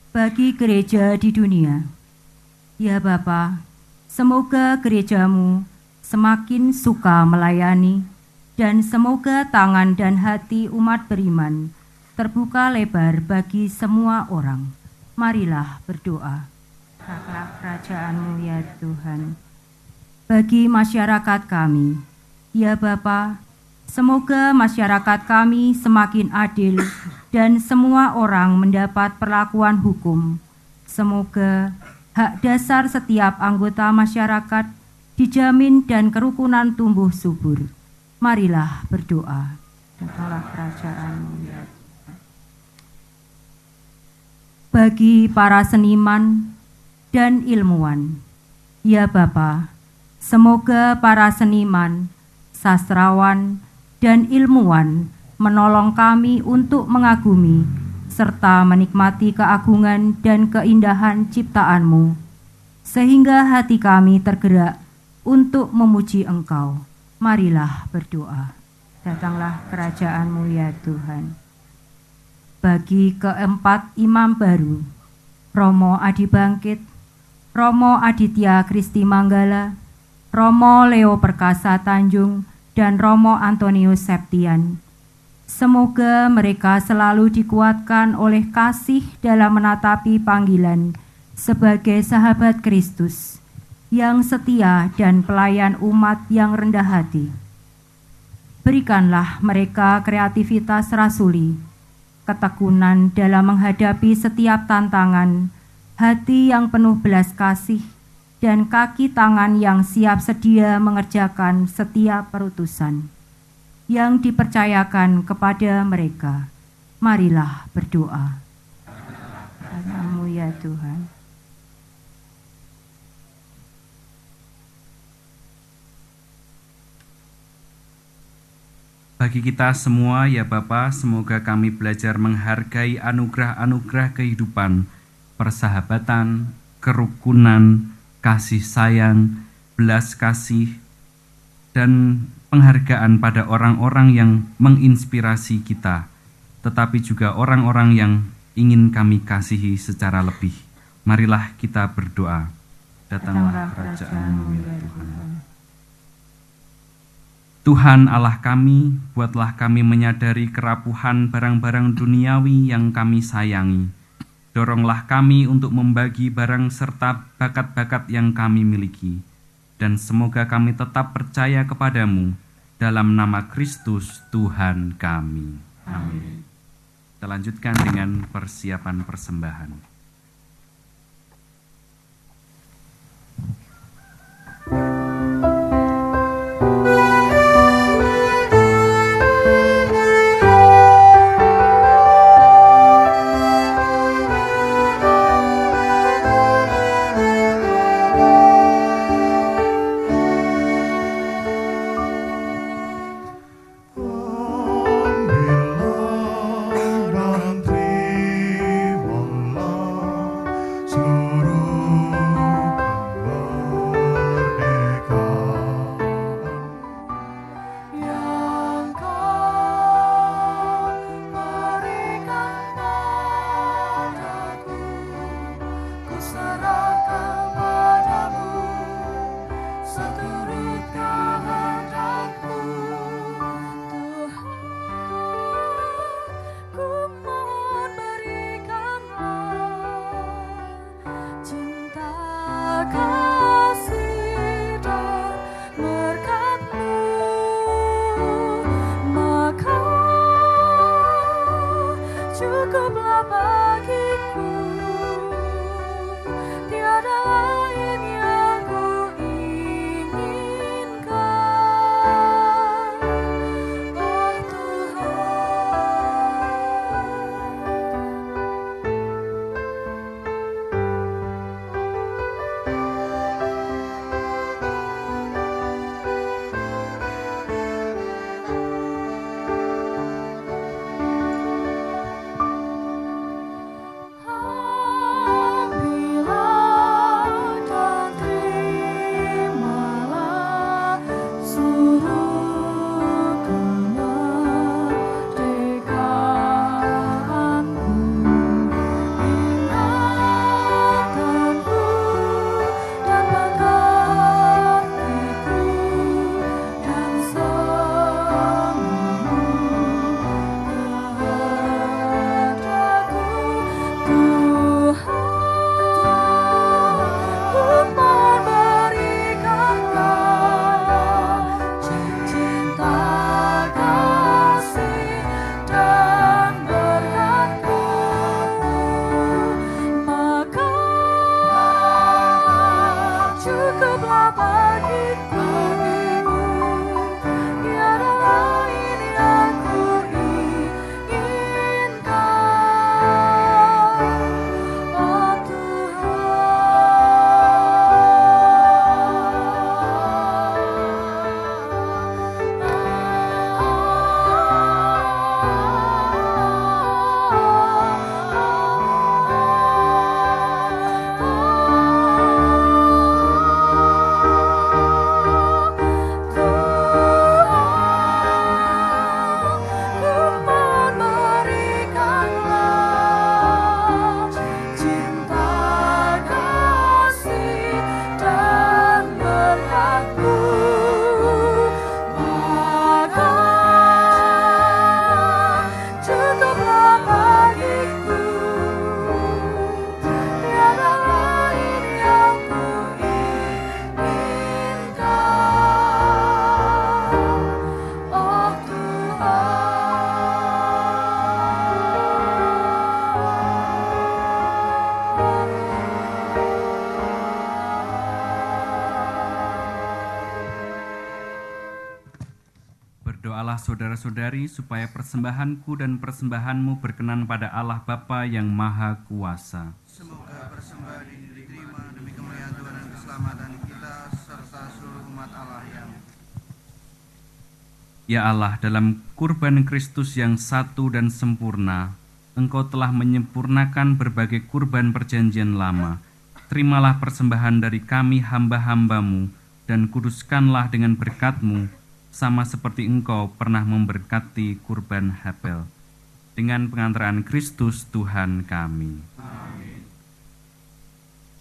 Bagi gereja di dunia, ya Bapa, semoga gereja-Mu semakin suka melayani, dan semoga tangan dan hati umat beriman terbuka lebar bagi semua orang. Marilah berdoa. Datanglah kerajaan-Mu ya Tuhan. Bagi masyarakat kami, ya Bapa, semoga masyarakat kami semakin adil dan semua orang mendapat perlakuan hukum. Semoga hak dasar setiap anggota masyarakat dijamin dan kerukunan tumbuh subur. Marilah berdoa. Datanglah kerajaan-Mu ya Tuhan. Bagi para seniman dan ilmuwan, ya Bapa, semoga para seniman, sastrawan, dan ilmuwan menolong kami untuk mengagumi serta menikmati keagungan dan keindahan ciptaan-Mu, sehingga hati kami tergerak untuk memuji Engkau. Marilah berdoa. Datanglah kerajaan-Mu ya Tuhan. Bagi keempat imam baru, Romo Adi Bangkit, Romo Aditya Kristi Manggala, Romo Leo Perkasa Tanjung, dan Romo Antonius Septian. Semoga mereka selalu dikuatkan oleh kasih dalam menatapi panggilan sebagai sahabat Kristus yang setia dan pelayan umat yang rendah hati. Berikanlah mereka kreativitas rasuli, ketekunan dalam menghadapi setiap tantangan, hati yang penuh belas kasih, dan kaki tangan yang siap sedia mengerjakan setiap perutusan yang dipercayakan kepada mereka. Marilah berdoa. ya Tuhan. Bagi kita semua ya Bapa, semoga kami belajar menghargai anugerah-anugerah kehidupan, persahabatan, kerukunan, kasih sayang, belas kasih, dan penghargaan pada orang-orang yang menginspirasi kita, tetapi juga orang-orang yang ingin kami kasihi secara lebih. Marilah kita berdoa. Datanglah kerajaan-Mu ya Tuhan. Tuhan Allah kami, buatlah kami menyadari kerapuhan barang-barang duniawi yang kami sayangi. Doronglah kami untuk membagi barang serta bakat-bakat yang kami miliki. Dan semoga kami tetap percaya kepadamu dalam nama Kristus Tuhan kami. Amin. Kita lanjutkan dengan persiapan persembahan. Cukuplah bagiku, tiada lain yang ku inginkan, oh Berdoalah saudara-saudari supaya persembahanku dan persembahanmu berkenan pada Allah Bapa yang Maha Kuasa. Semoga Ya Allah, dalam kurban Kristus yang satu dan sempurna, Engkau telah menyempurnakan berbagai kurban perjanjian lama. Terimalah persembahan dari kami hamba-hambamu, dan kuduskanlah dengan berkat-Mu, sama seperti Engkau pernah memberkati kurban Habel. Dengan pengantaran Kristus Tuhan kami. Amin.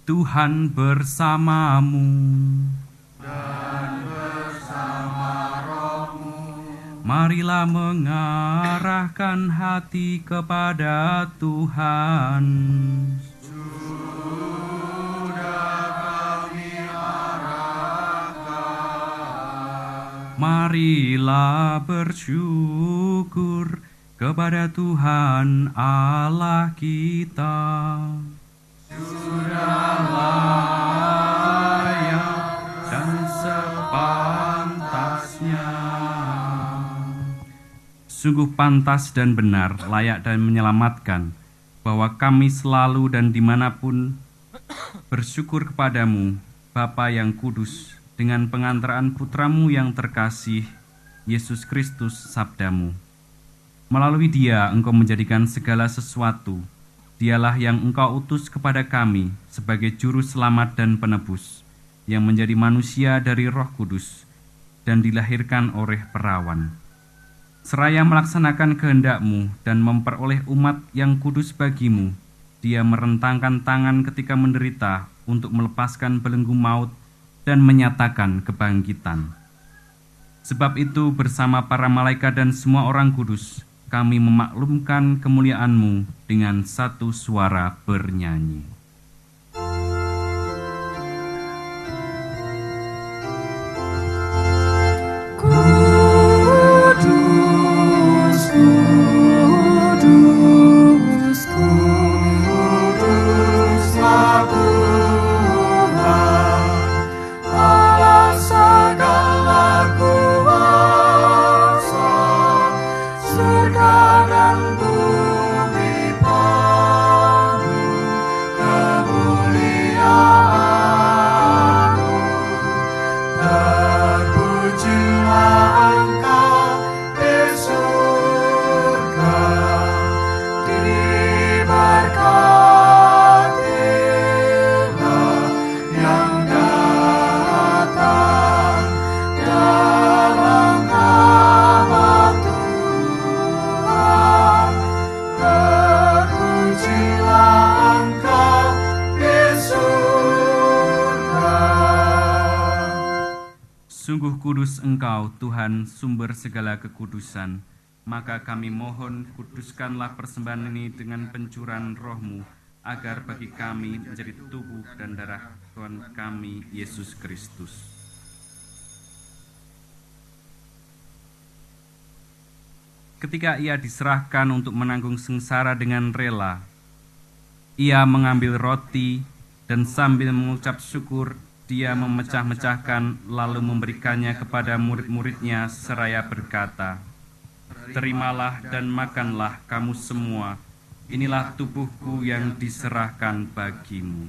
Tuhan bersamamu. Marilah mengarahkan hati kepada Tuhan. Sudah kami arahkan. Marilah bersyukur kepada Tuhan Allah kita. Sudah layak Dan sepantasnya. Sungguh pantas dan benar, layak dan menyelamatkan, bahwa kami selalu dan dimanapun bersyukur kepadamu, Bapa yang kudus, dengan pengantaraan putramu yang terkasih, Yesus Kristus sabdamu. Melalui dia engkau menjadikan segala sesuatu. Dialah yang engkau utus kepada kami sebagai juru selamat dan penebus, yang menjadi manusia dari Roh Kudus, dan dilahirkan oleh perawan. Seraya melaksanakan kehendak-Mu dan memperoleh umat yang kudus bagimu, dia merentangkan tangan ketika menderita untuk melepaskan belenggu maut dan menyatakan kebangkitan. Sebab itu bersama para malaikat dan semua orang kudus, kami memaklumkan kemuliaan-Mu dengan satu suara bernyanyi. Sungguh kudus Engkau, Tuhan, sumber segala kekudusan. Maka kami mohon, kuduskanlah persembahan ini dengan pencurahan Roh-Mu, agar bagi kami menjadi tubuh dan darah Tuhan kami, Yesus Kristus. Ketika ia diserahkan untuk menanggung sengsara dengan rela, ia mengambil roti dan sambil mengucap syukur, dia memecah-mecahkan lalu memberikannya kepada murid-muridnya seraya berkata, "Terimalah dan makanlah kamu semua, inilah tubuhku yang diserahkan bagimu."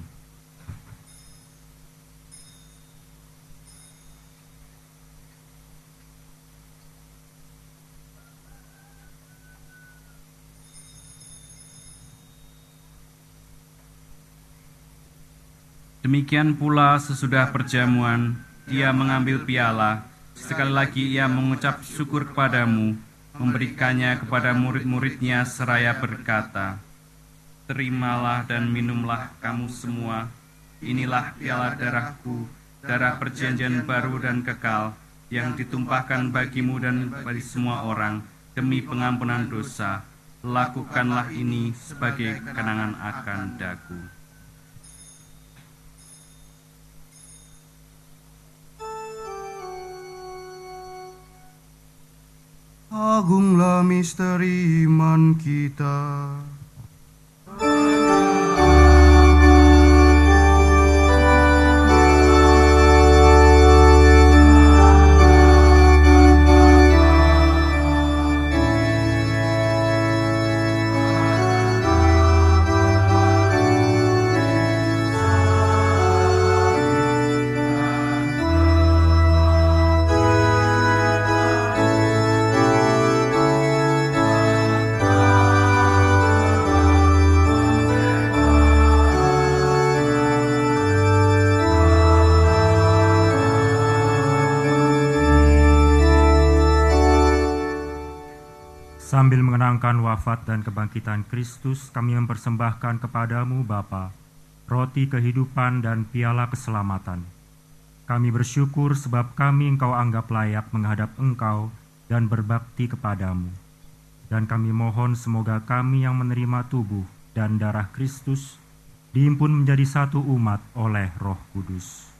Demikian pula sesudah perjamuan, dia mengambil piala. Sekali lagi ia mengucap syukur kepadamu, memberikannya kepada murid-muridnya seraya berkata, "Terimalah dan minumlah kamu semua. Inilah piala darahku, darah perjanjian baru dan kekal, yang ditumpahkan bagimu dan bagi semua orang, demi pengampunan dosa. Lakukanlah ini sebagai kenangan akan daku." Agunglah misteri iman kita. Sambil mengenangkan wafat dan kebangkitan Kristus, kami mempersembahkan kepadamu Bapa, roti kehidupan dan piala keselamatan. Kami bersyukur sebab kami Engkau anggap layak menghadap Engkau dan berbakti kepadamu. Dan kami mohon semoga kami yang menerima tubuh dan darah Kristus dihimpun menjadi satu umat oleh Roh Kudus.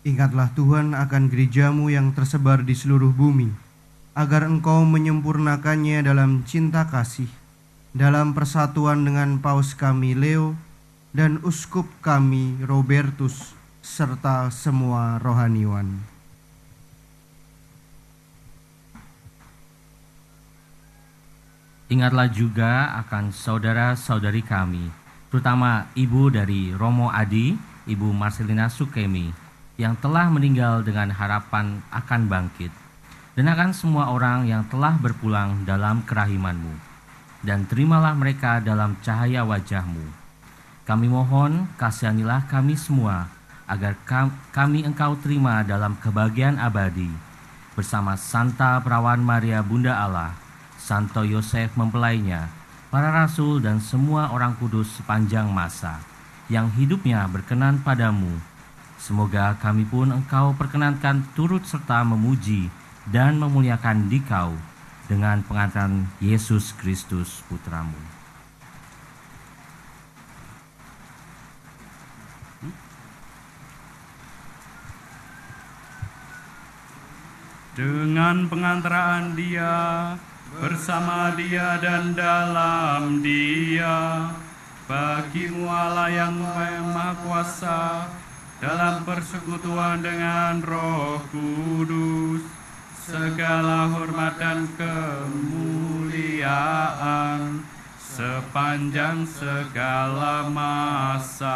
Ingatlah Tuhan akan gerejamu yang tersebar di seluruh bumi, agar Engkau menyempurnakannya dalam cinta kasih, dalam persatuan dengan Paus kami Leo dan Uskup kami Robertus, serta semua rohaniwan. Ingatlah juga akan saudara-saudari kami, terutama ibu dari Romo Adi, Ibu Marcelina Sukemi, yang telah meninggal dengan harapan akan bangkit, dan akan semua orang yang telah berpulang dalam kerahiman-Mu, dan terimalah mereka dalam cahaya wajah-Mu. Kami mohon, kasihanilah kami semua, agar kami Engkau terima dalam kebahagiaan abadi, bersama Santa Perawan Maria Bunda Allah, Santo Yosef mempelainya, para rasul dan semua orang kudus sepanjang masa, yang hidupnya berkenan padamu. Semoga kami pun Engkau perkenankan turut serta memuji dan memuliakan Dikau dengan pengantaran Yesus Kristus Putramu. Dengan pengantaraan Dia, bersama Dia dan dalam Dia, bagi-Mu Allah yang Maha Kuasa, dalam persekutuan dengan Roh Kudus, segala hormat dan kemuliaan sepanjang segala masa.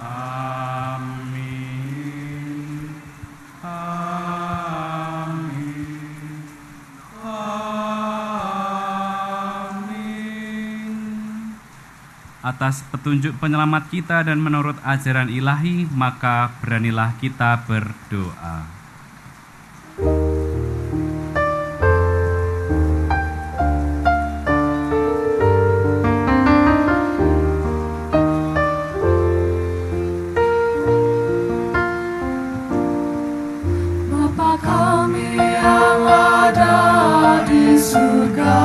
Amin. Amin. Atas petunjuk penyelamat kita dan menurut ajaran ilahi, maka beranilah kita berdoa. Bapa kami yang ada di surga,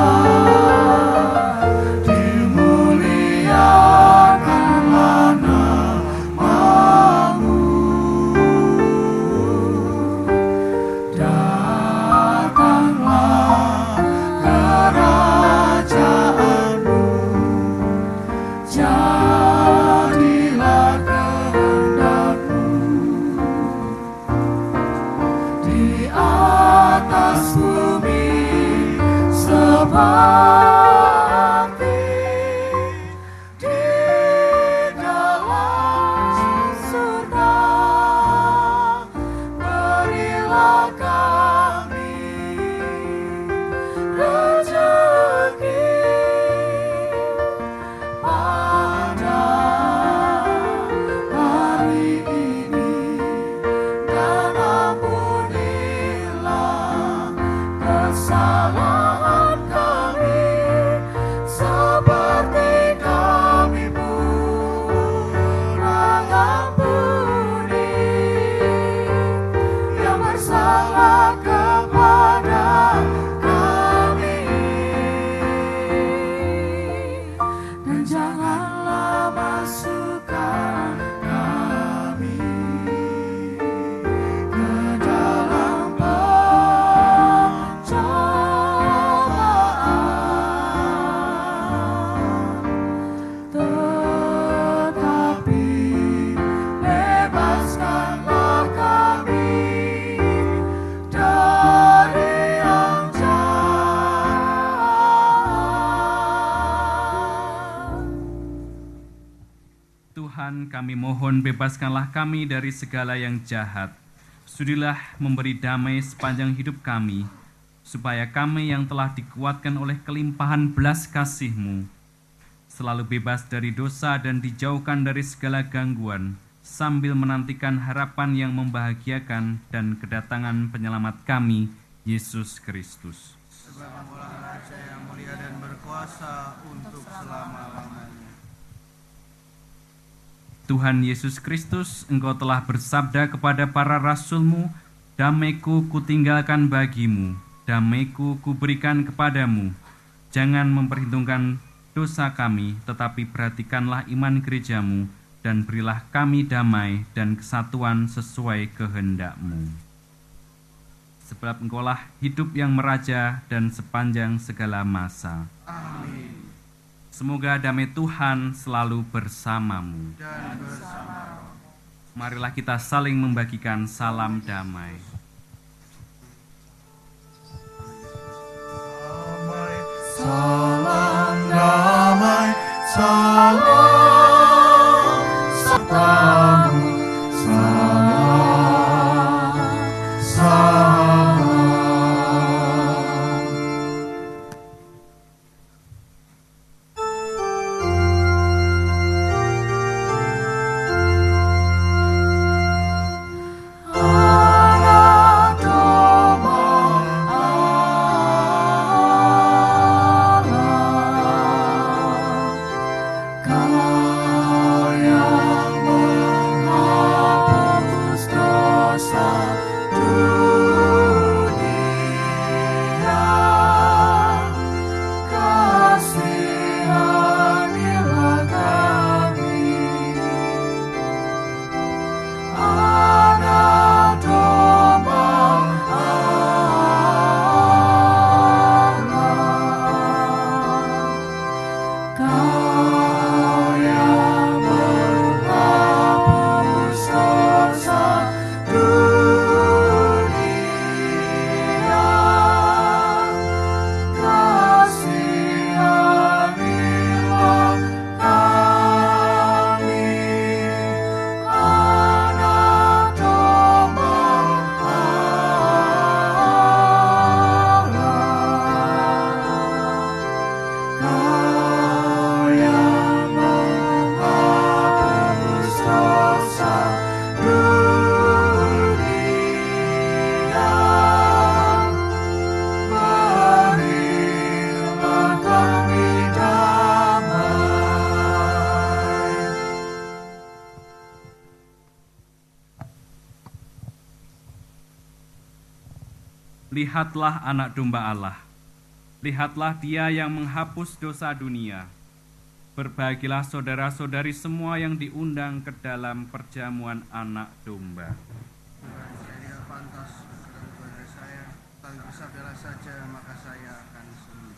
Kami mohon bebaskanlah kami dari segala yang jahat. Sudilah memberi damai sepanjang hidup kami, supaya kami yang telah dikuatkan oleh kelimpahan belas kasih-Mu, selalu bebas dari dosa dan dijauhkan dari segala gangguan, sambil menantikan harapan yang membahagiakan dan kedatangan penyelamat kami, Yesus Kristus. Sebab Engkaulah Raja yang mulia dan berkuasa untuk selama-lamanya. Tuhan Yesus Kristus, Engkau telah bersabda kepada para rasul-Mu, "Damai-Ku kutinggalkan bagimu, damai-Ku kuberikan kepadamu. Jangan memperhitungkan dosa kami, tetapi perhatikanlah iman gereja-Mu, dan berilah kami damai dan kesatuan sesuai kehendak-Mu. Sebab Engkaulah hidup yang meraja dan sepanjang segala masa." Amin. Semoga damai Tuhan selalu bersamamu. Dan bersama. Marilah kita saling membagikan salam damai. Salam damai, salam sertamu, salam, salam. Anak domba Kau yang menghapus dosa dunia, kasihanilah kami. Anak domba Kau yang menghapus dosa dunia, kasihanilah kami. Anak domba Kau yang menghapus dosa dunia, berilah kami damai. Lihatlah anak domba Allah. Lihatlah Dia yang menghapus dosa dunia. Berbahagialah saudara-saudari semua yang diundang ke dalam perjamuan anak domba. Saya pantas kepada saya, tapi bersabdalah saja maka saya akan sembuh.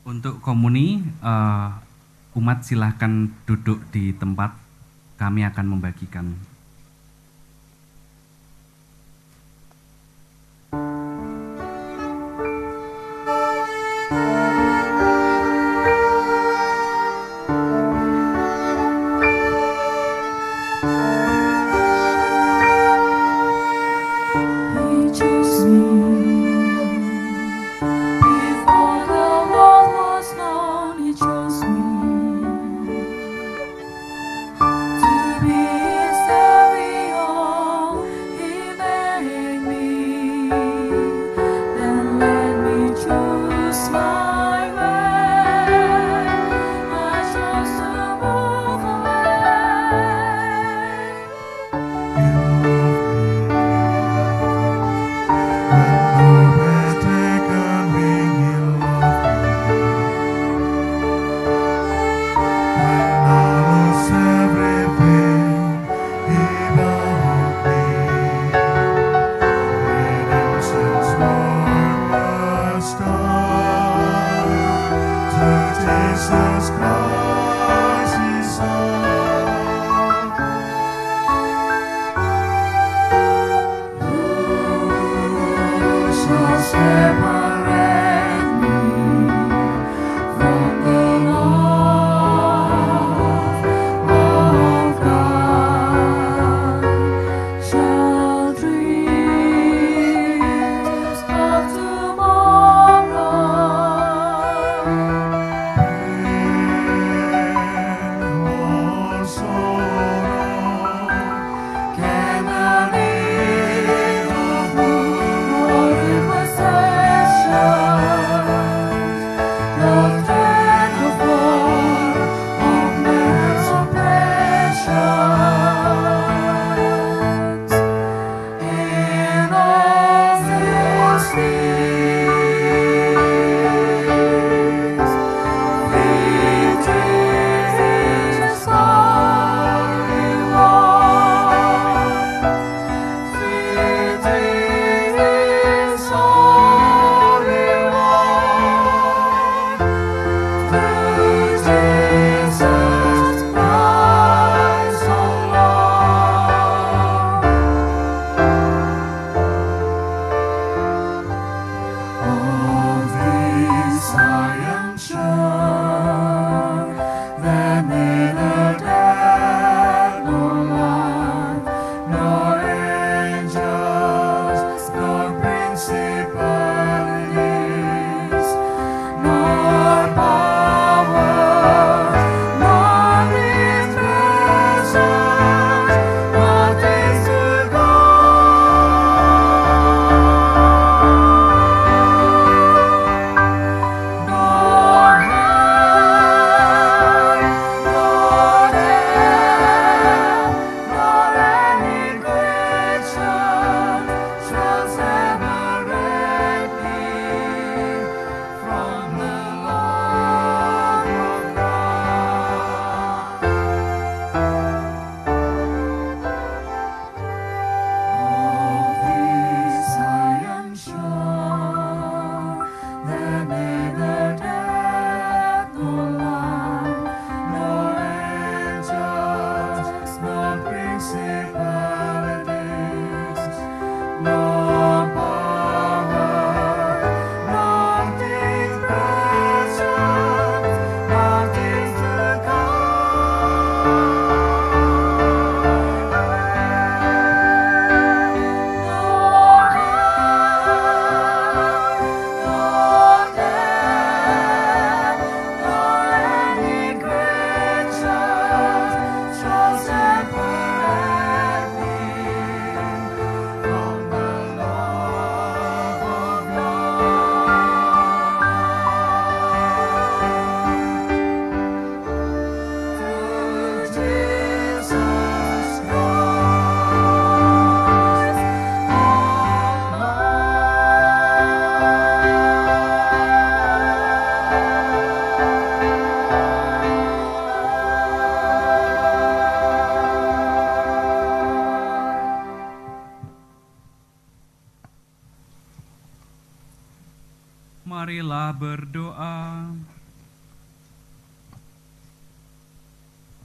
Untuk komuni, umat silahkan duduk di tempat. Kami akan membagikan. He chose me before the world was known. He chose me to be His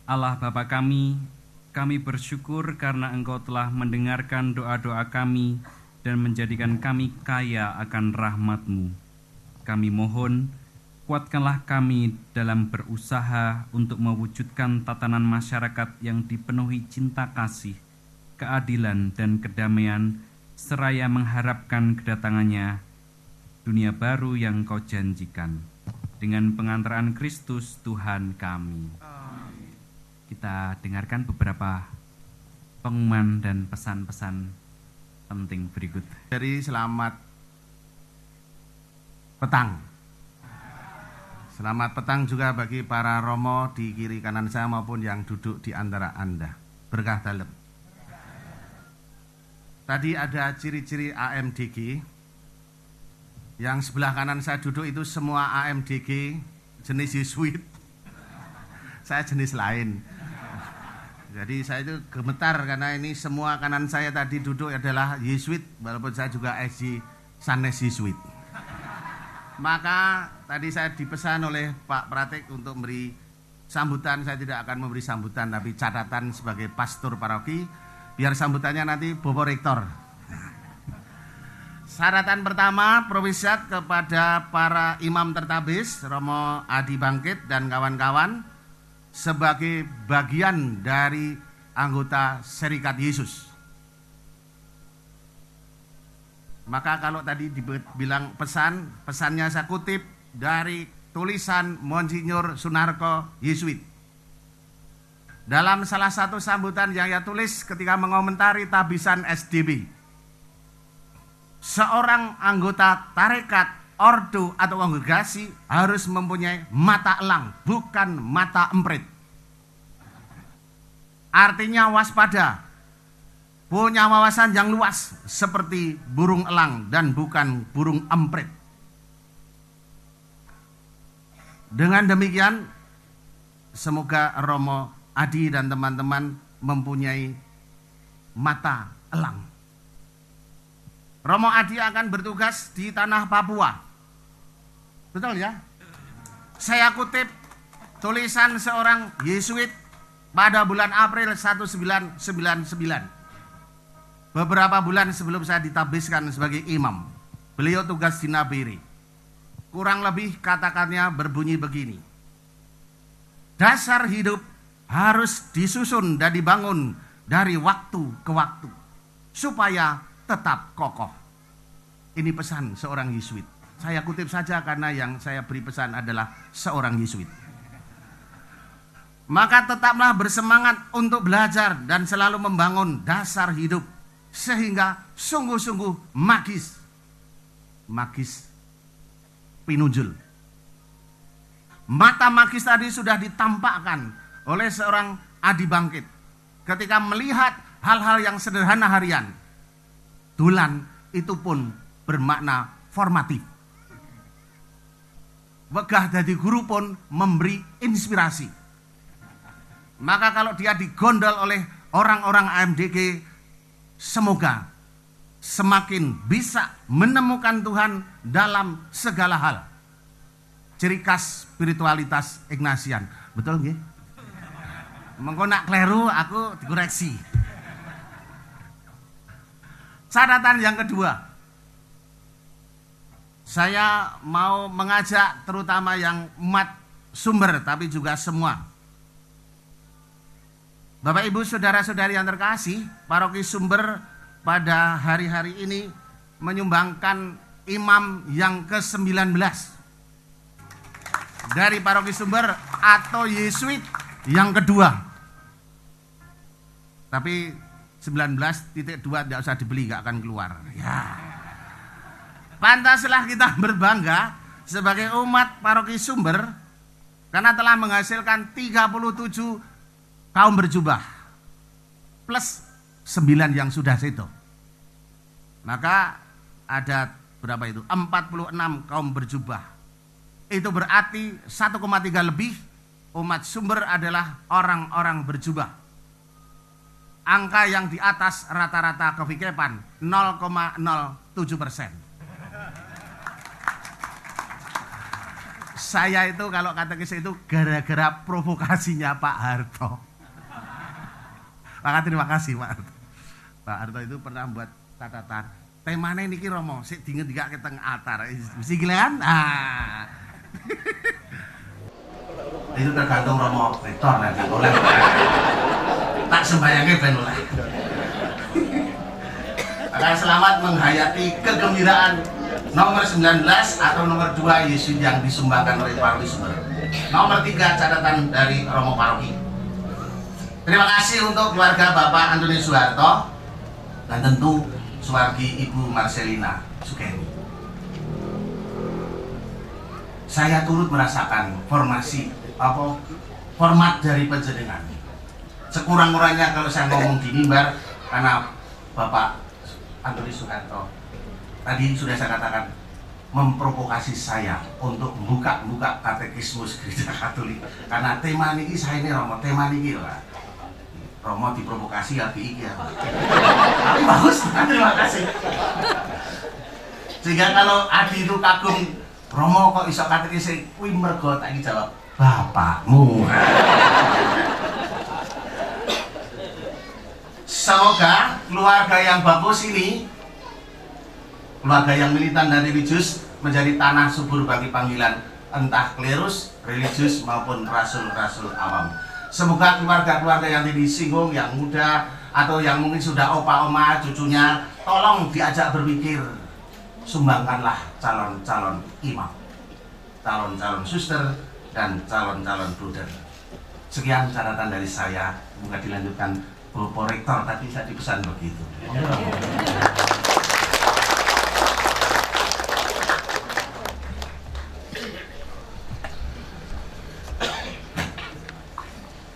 Allah Bapa kami bersyukur karena Engkau telah mendengarkan doa-doa kami dan menjadikan kami kaya akan rahmat-Mu. Kami mohon, kuatkanlah kami dalam berusaha untuk mewujudkan tatanan masyarakat yang dipenuhi cinta kasih, keadilan, dan kedamaian, seraya mengharapkan kedatangannya dunia baru yang Kau janjikan. Dengan pengantaran Kristus Tuhan kami. Kita dengarkan beberapa pengumuman dan pesan-pesan penting berikut. Dari selamat petang. Selamat petang juga bagi para romo di kiri kanan saya maupun yang duduk di antara Anda. Berkah dalem. Tadi ada ciri-ciri AMDG. Yang sebelah kanan saya duduk itu semua AMDG jenis Yesuit. Saya jenis lain. Jadi saya itu gemetar karena ini semua kanan saya tadi duduk adalah Yesuit, walaupun saya juga SJ Sanes Yesuit. Maka tadi saya dipesan oleh Pak Pratik untuk memberi sambutan. Saya tidak akan memberi sambutan, tapi catatan sebagai pastor paroki, biar sambutannya nanti Bapak Rektor. Syaratan pertama, provisiat kepada para imam tertabis, Romo Adi Bangkit dan kawan-kawan, sebagai bagian dari anggota Serikat Yesus. Maka kalau tadi dibilang pesannya saya kutip dari tulisan Monsinyur Sunarko Yesuit. Dalam salah satu sambutan yang ia tulis ketika mengomentari tabisan SDB. Seorang anggota tarekat, ordo atau kongregasi harus mempunyai mata elang, bukan mata emprit. Artinya waspada, punya wawasan yang luas seperti burung elang dan bukan burung emprit. Dengan demikian, semoga Romo Adi dan teman-teman mempunyai mata elang. Romo Adi akan bertugas di tanah Papua. Betul ya? Saya kutip tulisan seorang Yesuit pada bulan April 1999. Beberapa bulan sebelum saya ditabiskan sebagai imam. Beliau tugas di Nabire. Kurang lebih katakannya berbunyi begini. Dasar hidup harus disusun dan dibangun dari waktu ke waktu supaya tetap kokoh. Ini pesan seorang Yesuit. Saya kutip saja karena yang saya beri pesan adalah seorang Yesuit. Maka tetaplah bersemangat untuk belajar dan selalu membangun dasar hidup sehingga sungguh-sungguh magis pinunjul. Mata magis tadi sudah ditampakkan oleh seorang Adi Bangkit ketika melihat hal-hal yang sederhana harian. Tulan itu pun bermakna formatif. Wegah dadi guru pun memberi inspirasi. Maka kalau dia digondol oleh orang-orang AMDG, semoga semakin bisa menemukan Tuhan dalam segala hal. Ciri khas spiritualitas Ignatian. Betul nggih? Mengko nak kleru aku dikoreksi. Catatan yang kedua. Saya mau mengajak terutama yang umat Sumber tapi juga semua. Bapak Ibu saudara-saudari yang terkasih, Paroki Sumber pada hari-hari ini menyumbangkan imam yang ke-19 dari Paroki Sumber atau Yesuit yang kedua. Tapi 19.2 tidak usah dibeli, gak akan keluar. Ya. Pantaslah kita berbangga sebagai umat Paroki Sumber karena telah menghasilkan 37 kaum berjubah plus 9 yang sudah situ. Maka ada berapa itu? 46 kaum berjubah. Itu berarti 1,3 lebih umat Sumber adalah orang-orang berjubah. Angka yang di atas rata-rata kevikepan 0,07%. Saya itu kalau katekis itu gara-gara provokasinya Pak Harto. Maka terima kasih Pak Harto. Pak Harto itu pernah buat catatan. Temane niki Romo, sik dingendikake teng altar. Mesti gilean. Ah. Itu tergantung Romo rektor nanti oleh. Tak sembayangnya ben oleh. Akan selamat menghayati kegembiraan nomor 19 atau nomor 2 Yesus yang disumbangkan oleh Paroki Sumber. Nomor 3 catatan dari Romo Paroki. Terima kasih untuk keluarga Bapak Antoni Soeharto dan tentu Suwargi Ibu Marcelina Sukeni. Saya turut merasakan format dari panjenengan. Sekurang-kurangnya kalau saya ngomong di mimbar karena Bapak Antoni Soeharto tadi sudah saya katakan memprovokasi saya untuk buka katekismus Gereja Katolik karena tema niki saya ini Romo tema niki lah Romo diprovokasi ya iki ya tapi bagus terima kasih sehingga kalau Adi itu kagum Romo kok iso katekis kuwi mergo tak jawab bapakmu. Semoga keluarga yang bagus ini, keluarga yang militan dan religius menjadi tanah subur bagi panggilan entah klerus, religius maupun rasul-rasul awam. Semoga keluarga-keluarga yang disinggung, yang muda atau yang mungkin sudah opa-oma cucunya, tolong diajak berpikir, sumbangkanlah calon-calon imam, calon-calon suster dan calon-calon bruder. Sekian catatan dari saya, semoga dilanjutkan. Bapak Rektor tadi saya dipesan begitu.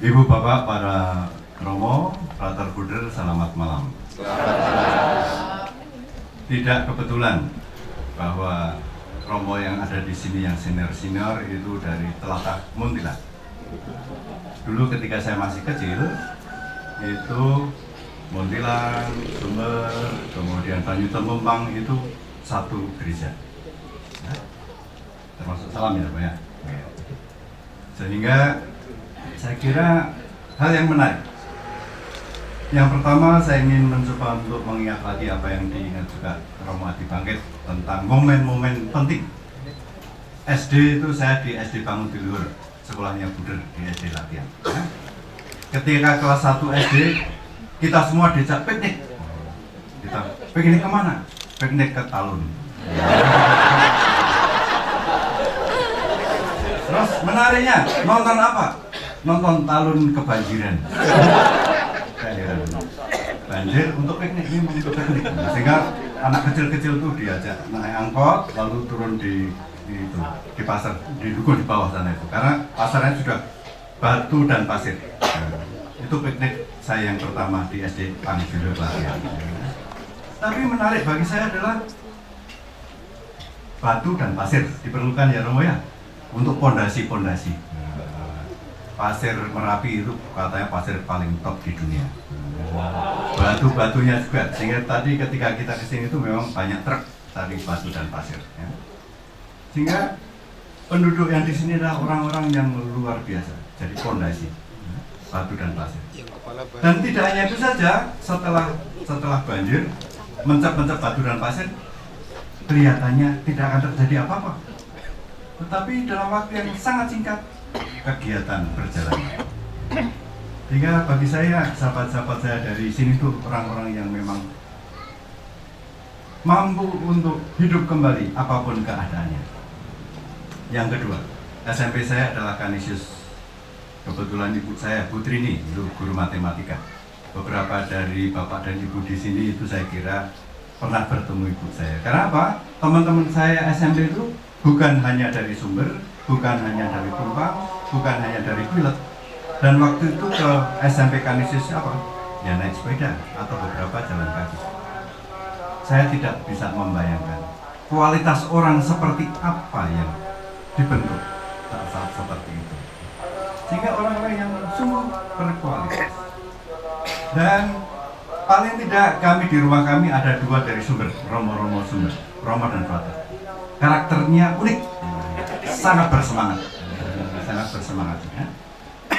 Ibu Bapak para Romo, Frater Bruder, selamat malam. Tidak kebetulan bahwa Romo yang ada di sini yang senior-senior itu dari Telatak Munthilan. Dulu ketika saya masih kecil, itu Munthilan, Sumber, kemudian Banyu Temempang itu satu gereja. Ya, termasuk Salam ya Pak ya. Sehingga saya kira hal yang menarik. Yang pertama saya ingin mencoba untuk mengingat lagi apa yang diingat juga Romo Adi Bangkit tentang momen-momen penting. SD itu saya di SD Bangun di Luhur, sekolahnya Buder di SD Latihan. Ya. Ketika kelas 1 SD, kita semua diajak piknik. Kita piknik kemana? Piknik ke Talun. Terus menariknya, nonton apa? Nonton Talun kebanjiran. Banjir untuk piknik, ini untuk piknik. Sehingga anak kecil-kecil tuh diajak naik angkot, lalu turun di pasar, di dukuh di bawah sana itu. Karena pasarnya sudah batu dan pasir. Itu piknik saya yang pertama di SD Panggil Latihan. Tapi menarik bagi saya adalah batu dan pasir diperlukan ya Romo ya untuk pondasi-pondasi. Pasir Merapi itu katanya pasir paling top di dunia. Batu-batunya juga, sehingga tadi ketika kita kesini itu memang banyak truk cari batu dan pasir. Ya. Sehingga penduduk yang di sini adalah orang-orang yang luar biasa, jadi pondasi. Batu dan pasir. Dan tidak hanya itu saja, setelah banjir, mencap-mencap batu dan pasir, kelihatannya tidak akan terjadi apa-apa. Tetapi dalam waktu yang sangat singkat, kegiatan berjalan. Sehingga bagi saya, sahabat-sahabat saya dari sini tuh orang-orang yang memang mampu untuk hidup kembali apapun keadaannya. Yang kedua, SMP saya adalah Kanisius. Kebetulan ibu saya, Bu Trini, itu guru matematika. Beberapa dari bapak dan ibu di sini itu saya kira pernah bertemu ibu saya. Karena apa? Teman-teman saya SMP itu bukan hanya dari Sumber, bukan hanya dari Tumpang, bukan hanya dari Pilet. Dan waktu itu ke SMP Kanisius apa? Ya naik sepeda atau beberapa jalan kaki. Saya tidak bisa membayangkan kualitas orang seperti apa yang dibentuk saat seperti itu. Sehingga orang-orang yang sungguh berkualitas. Dan paling tidak kami di rumah kami ada 2 dari Sumber, Romo-Romo Sumber, Romo dan Frater. Karakternya unik. sangat bersemangat, ya.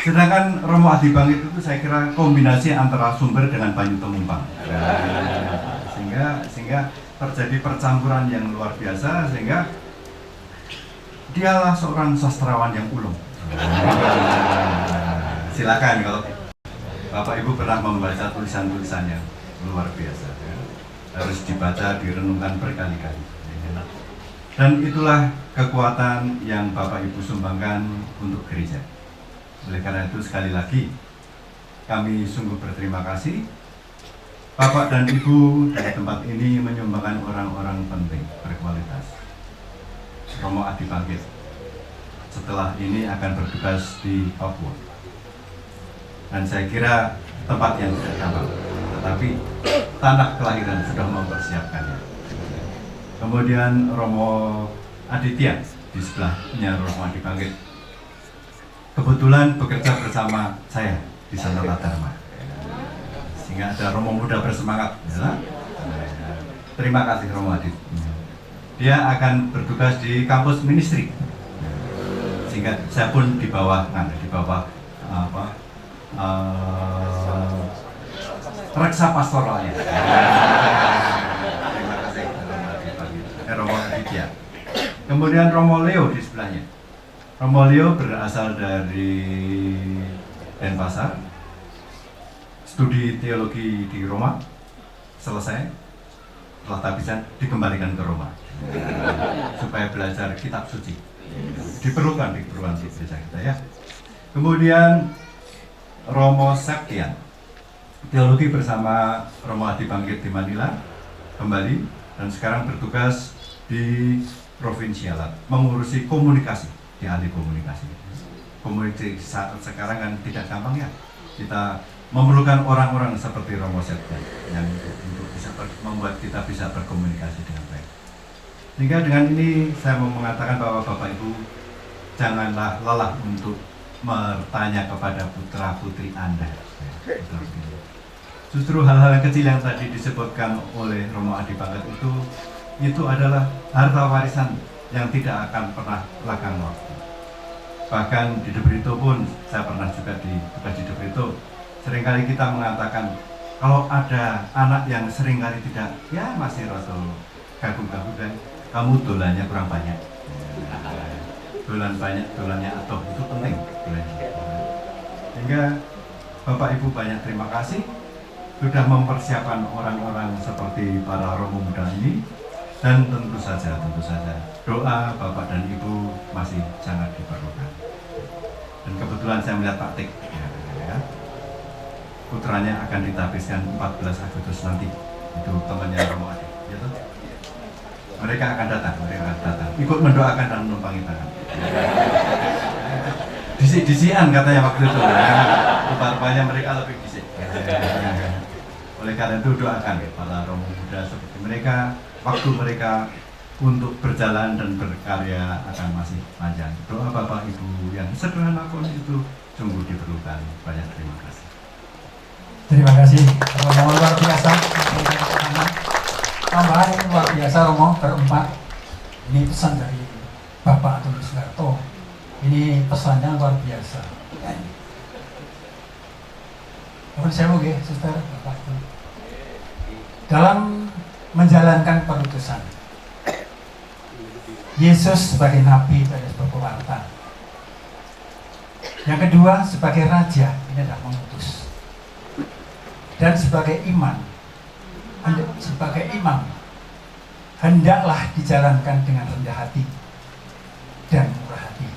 Sedangkan Romo Adi Bangkit itu saya kira kombinasi antara Sumber dengan Banyu Temumpang, sehingga terjadi percampuran yang luar biasa, sehingga dialah seorang sastrawan yang ulung. Silakan kalau Bapak Ibu pernah membaca tulisan-tulisannya, luar biasa, ya. Harus dibaca, direnungkan berkali-kali. Dan itulah kekuatan yang Bapak Ibu sumbangkan untuk gereja. Oleh karena itu sekali lagi kami sungguh berterima kasih Bapak dan Ibu dari tempat ini menyumbangkan orang-orang penting berkualitas. Romo Adi Bangkit setelah ini akan bertugas di Papua. Dan saya kira tempat yang tidak gampang, tetapi tanah kelahiran sudah mempersiapkannya. Kemudian Romo Aditya di sebelahnya Romo Adi Bangkit kebetulan bekerja bersama saya di Sanata Dharma, sehingga ada Romo muda bersemangat, ya. Terima kasih Romo Adit. Dia akan bertugas di kampus ministry, sehingga saya pun di bawah reksa pastoralnya. Terima kasih Romo Aditya. Kemudian Romo Leo di sebelahnya. Romo Leo berasal dari Denpasar, studi teologi di Roma, selesai, setelah tabisan dikembalikan ke Roma supaya belajar kitab suci. Diperlukan di desa kita, ya. Kemudian Romo Septian, teologi bersama Romo Adi Bangkit di Manila kembali, dan sekarang bertugas di Provinsi Alat mengurusi komunikasi. Di ahli komunikasi. Komunikasi saat sekarang kan tidak gampang, ya. Kita memerlukan orang-orang seperti Romo Septian yang untuk bisa membuat kita bisa berkomunikasi dengan baik. Sehingga dengan ini saya mau mengatakan bahwa Bapak Ibu janganlah lelah untuk bertanya kepada putra-putri Anda. Justru hal-hal yang kecil yang tadi disebutkan oleh Romo Adi Bangkit itu adalah harta warisan yang tidak akan pernah lekang waktu. Bahkan di Debrito pun, saya pernah juga di Debrito, seringkali kita mengatakan kalau ada anak yang seringkali tidak, ya masih rasa gagu-gagu, dan kamu dolannya kurang banyak. Dolan banyak, dolannya atoh, itu penting. Sehingga Bapak Ibu banyak terima kasih sudah mempersiapkan orang-orang seperti para Romo muda ini. Dan tentu saja doa Bapak dan Ibu masih sangat diperlukan. Dan kebetulan saya melihat Pak Tik, ya. Putranya akan ditabiskan 14 Agustus nanti. Itu temannya Romo Adi, ya toh? Mereka akan datang, ikut mendoakan dan menumpangi tangan. Disi-disian katanya waktu itu, ya. Rupanya mereka lebih disik. Oleh karena itu doakan para Romo muda seperti mereka. Waktu mereka untuk berjalan dan berkarya akan masih panjang. Doa Bapak Ibu yang sederhana pun itu sungguh diperlukan. Banyak terima kasih. Terima kasih Romo, luar biasa. Tambahan ini luar biasa Romo berempat. Ini pesan dari Bapak Tulus Garto. Ini pesannya luar biasa. Mohon saya mau Suster Bapak itu dalam menjalankan perutusan Yesus sebagai nabi dan sebagai pewarta. Yang kedua sebagai raja, ini adalah mengutus. Dan sebagai imam hendaklah dijalankan dengan rendah hati dan murah hati.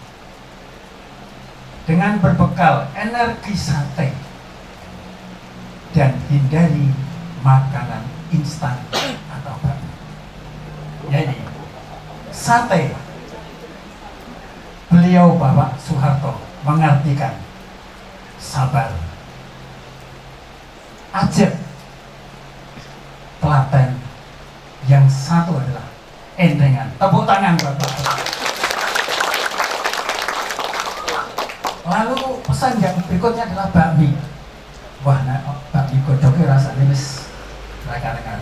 Dengan berbekal energi sate dan hindari makanan instan atau bakmi. Jadi sate, beliau Bapak Soeharto mengartikan sabar. Ajab, telaten. Yang satu adalah endengan. Tepuk tangan Bapak. Lalu pesan yang berikutnya adalah bakmi. Wah, bakmi godoknya rasanya wis rekan-rekan.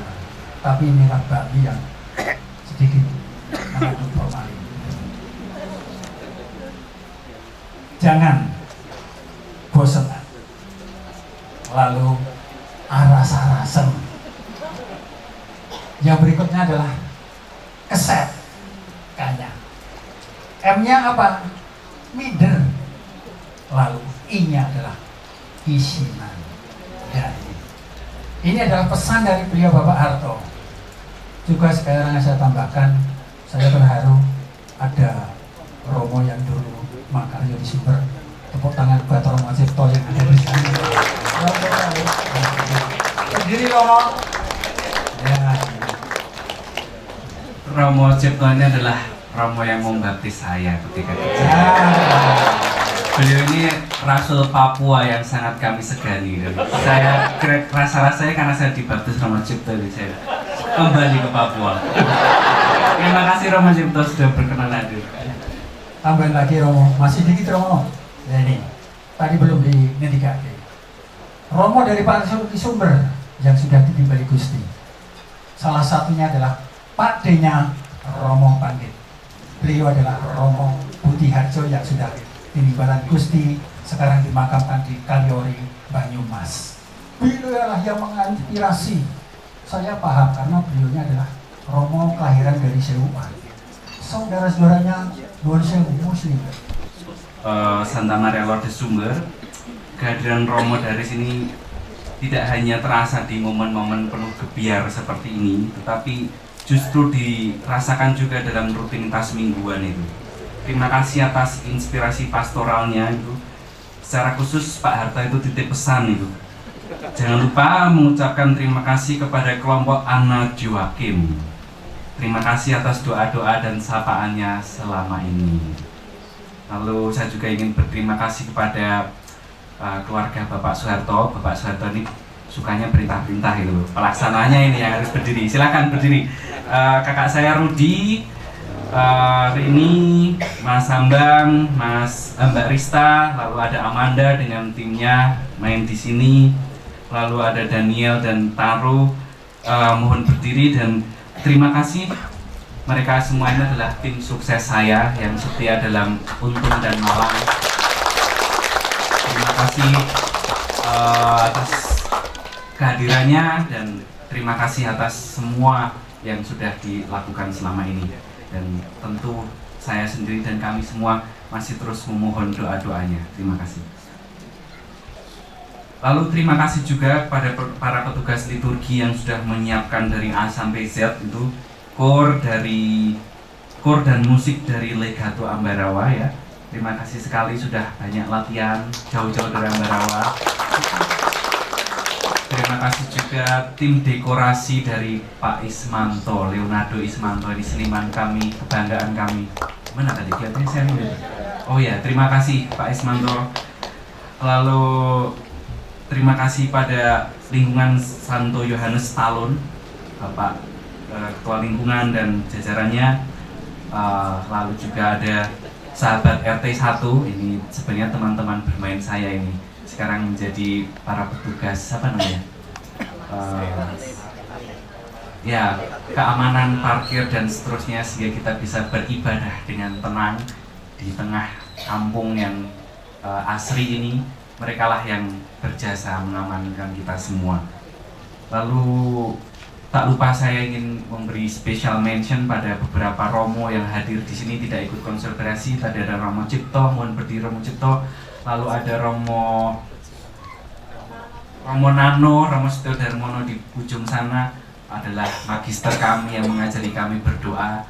Tapi ini bakmi yang sedikit mengandung formalin. jangan bosan. Lalu aras-arasan. Yang berikutnya adalah keset, kanya. M-nya apa? Mider. Lalu I-nya adalah isinan. Ya, ini adalah pesan dari beliau Bapak Harto. Juga sekarang saya tambahkan, saya terharu ada Romo yang dulu Makaryo di Sumber. Tepuk tangan buat Romo Cipto yang ada di sana. Berdiri Romo. Ya. Romo Cipto ini adalah Romo yang membaptis saya ketika kecil. Beliau ini Rasul Papua yang sangat kami segani. Saya rasa-rasanya karena saya dibaptis Romo Cipto, saya kembali ke Papua. Terima kasih Romo Cipto sudah berkenan hadir. Tambahin lagi Romo, masih dikit Romo. Ya ini, tadi belum dinedikake. Romo dari Pak Rasul Sumber yang sudah ditimbali Gusti. Salah satunya adalah Pak D-nya Romo Pandit. Beliau adalah Romo Budi Harjo yang sudah tinimbalan Gusti, sekarang dimakamkan di Kaliori, Banyumas. Beliau adalah yang menginspirasi. Saya paham karena beliaunya adalah Romo kelahiran dari Sewuan. Saudara-saudaranya Nuwun Sewu Muslim. Santa Maria Lourdes Sumber, kehadiran Romo dari sini tidak hanya terasa di momen-momen penuh gebiar seperti ini, tetapi justru dirasakan juga dalam rutinitas mingguan itu. Terima kasih atas inspirasi pastoralnya itu. Secara khusus Pak Harto itu titip pesan itu. Jangan lupa mengucapkan terima kasih kepada kelompok Anak Joakim. Terima kasih atas doa-doa dan sapaannya selama ini. Lalu saya juga ingin berterima kasih kepada keluarga Bapak Soeharto. Bapak Soeharto ini sukanya perintah-perintah itu. Pelaksananya ini yang harus berdiri. Silakan berdiri. Kakak saya Rudi, Rini, Mas Ambang, Mbak Rista, lalu ada Amanda dengan timnya main di sini, lalu ada Daniel dan Taro. Mohon berdiri dan terima kasih. Mereka semua ini adalah tim sukses saya yang setia dalam Untung dan Malang. Terima kasih atas kehadirannya dan terima kasih atas semua yang sudah dilakukan selama ini. Dan tentu saya sendiri dan kami semua masih terus memohon doa-doanya. Terima kasih. Lalu terima kasih juga kepada para petugas liturgi yang sudah menyiapkan dari A sampai Z itu kor dan musik dari Legato Ambarawa ya. Terima kasih sekali sudah banyak latihan jauh-jauh dari Ambarawa. Terima kasih juga tim dekorasi dari Pak Ismanto, Leonardo Ismanto, ini seniman kami, kebanggaan kami. Mana tadi kelihatannya saya nulis. Oh ya, terima kasih Pak Ismanto. Lalu terima kasih pada lingkungan Santo Yohanes Talun, Bapak Ketua Lingkungan dan jajarannya. Lalu juga ada sahabat RT 1, ini sebenarnya teman-teman bermain saya ini sekarang menjadi para petugas apa namanya ya keamanan parkir dan seterusnya, sehingga kita bisa beribadah dengan tenang di tengah kampung yang asri ini. Mereka lah yang berjasa mengamankan kita semua. Lalu tak lupa saya ingin memberi special mention pada beberapa Romo yang hadir di sini tidak ikut konselebrasi. Tadi ada Romo Cipto, mohon berdiri Romo Cipto. Lalu ada Romo Nano, Romo Setio Darmono di ujung sana adalah magister kami yang mengajari kami berdoa.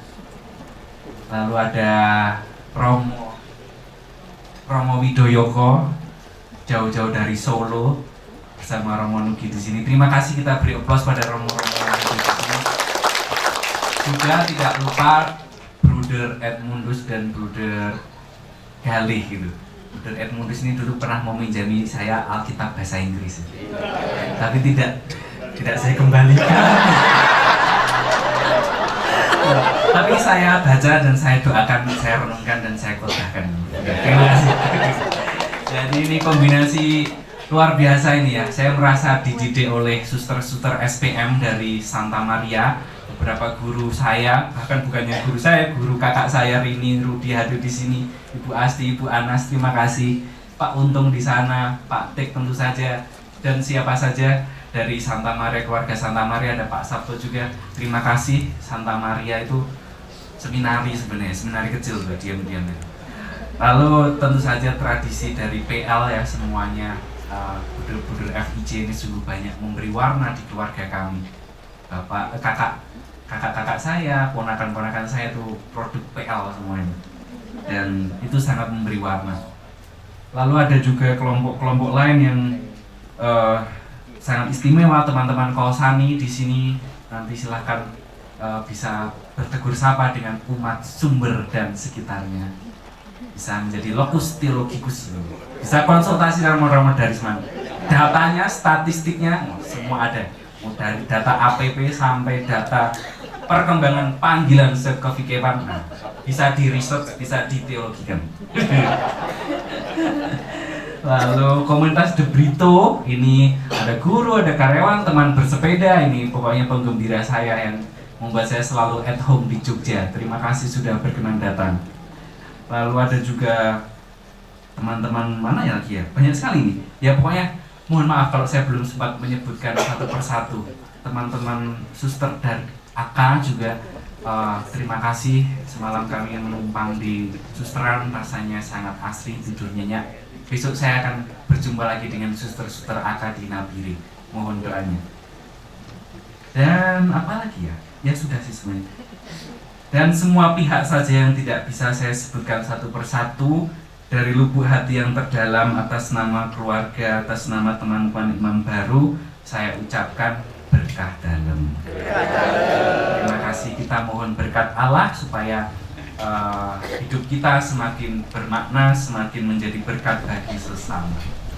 Lalu ada Romo Widoyoko jauh-jauh dari Solo bersama Romo Nugi di sini. Terima kasih, kita beri aplaus pada Romo-Romo yang di sini. Juga tidak lupa Bruder Edmundus dan Bruder Galih gitu. Bruder Edmundus ini dulu pernah meminjami saya Alkitab bahasa Inggris, tapi tidak saya kembalikan. Tapi saya baca dan saya doakan, saya renungkan dan saya khotbahkan. Terima kasih. Jadi ini kombinasi luar biasa ini ya. Saya merasa dididik oleh suster-suster SPM dari Santa Maria, beberapa guru saya, bahkan bukannya guru saya, guru kakak saya Rini, Rudi hadir di sini, Ibu Asti, Ibu Anas, terima kasih. Pak Untung di sana, Pak Tek tentu saja, dan siapa saja dari Santa Maria, keluarga Santa Maria, ada Pak Sabto juga. Terima kasih. Santa Maria itu seminari sebenarnya, seminari kecil loh, diam-diam itu. Lalu tentu saja tradisi dari PL ya, semuanya budel-budel FIJ ini sungguh banyak memberi warna di keluarga kami. Bapak, kakak saya, ponakan-ponakan saya itu produk PL semuanya, dan itu sangat memberi warna. Lalu ada juga kelompok-kelompok lain yang sangat istimewa, teman-teman Kolsani di sini. Nanti silahkan bisa bertegur sapa dengan umat Sumber dan sekitarnya, bisa menjadi lokus teologikus, bisa konsultasi dengan Romo Darisman. Datanya, statistiknya semua ada, mau dari data APP sampai data perkembangan panggilan sekevikepan, bisa di research, bisa diteologikan. Lalu komunitas De Brito, ini ada guru, ada karyawan, teman bersepeda, ini pokoknya penggembira saya yang membuat saya selalu at home di Jogja. Terima kasih sudah berkenan datang. Lalu ada juga teman-teman mana ya lagi ya, banyak sekali nih. Ya pokoknya mohon maaf kalau saya belum sempat menyebutkan satu persatu. Teman-teman suster dan AK juga terima kasih. Semalam kami menumpang di susteran, rasanya sangat asri, tidur nyenyak. Besok saya akan berjumpa lagi dengan suster-suster AK di Nabire. Mohon doanya. Dan apa lagi ya? Ya sudah sih semuanya. Dan semua pihak saja yang tidak bisa saya sebutkan satu persatu, dari lubuk hati yang terdalam atas nama keluarga, atas nama teman-teman imam baru, saya ucapkan berkah dalam. Terima kasih, kita mohon berkat Allah supaya hidup kita semakin bermakna, semakin menjadi berkat bagi sesama.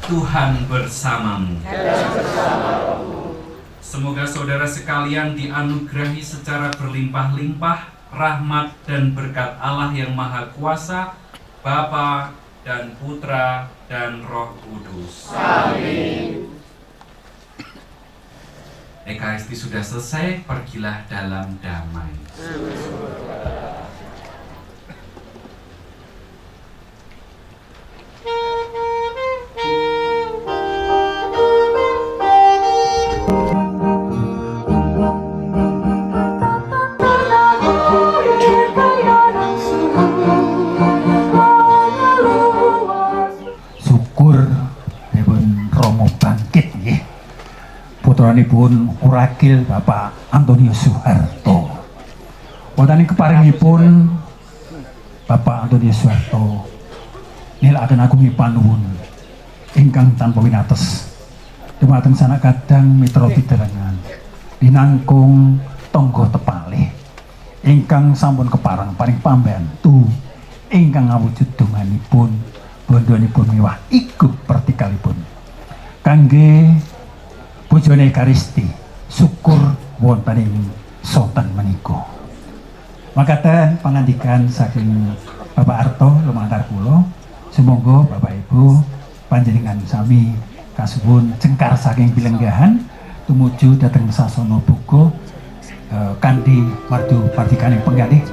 Tuhan bersamamu. Semoga saudara sekalian dianugerahi secara berlimpah-limpah rahmat dan berkat Allah yang Maha Kuasa, Bapa dan Putra dan Roh Kudus. Amin. Ekaristi sudah selesai, pergilah dalam damai. Putranipun Urakil Bapak Antonius Soeharto. Wonten ing keparingipun Bapak Antonius Soeharto nilaaken agung panuwun ingkang tanpa winates dumateng sanak kadang mitra pidharengan dinangkung tangga tepalih ingkang sampun kepareng paring pambantu ingkang ngawujud donganipun bondhonipun miwah iku pertikalipun kangge bojone Ekaristi syukur wonten ing sonten menika. Makaten pangandikan saking Bapak Arto lumantar kula, sumangga Bapak Ibu panjenengan sami kasuwun cengkar saking pilenggahan tumuju dhateng sasana buka kanthi mardu partikaning penggalih.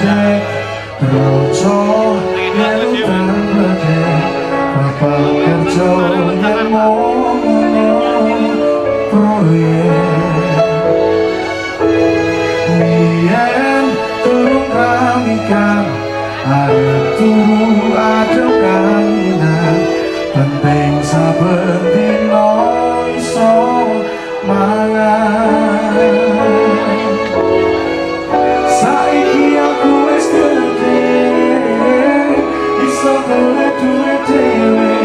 dek Rojo melu tanggledek Bapak kerja yang mono proyek Wien turun ramikan arep turu adem kanginan penting saben dino iso mangan saiki aku wis gede iso golek duit dhewe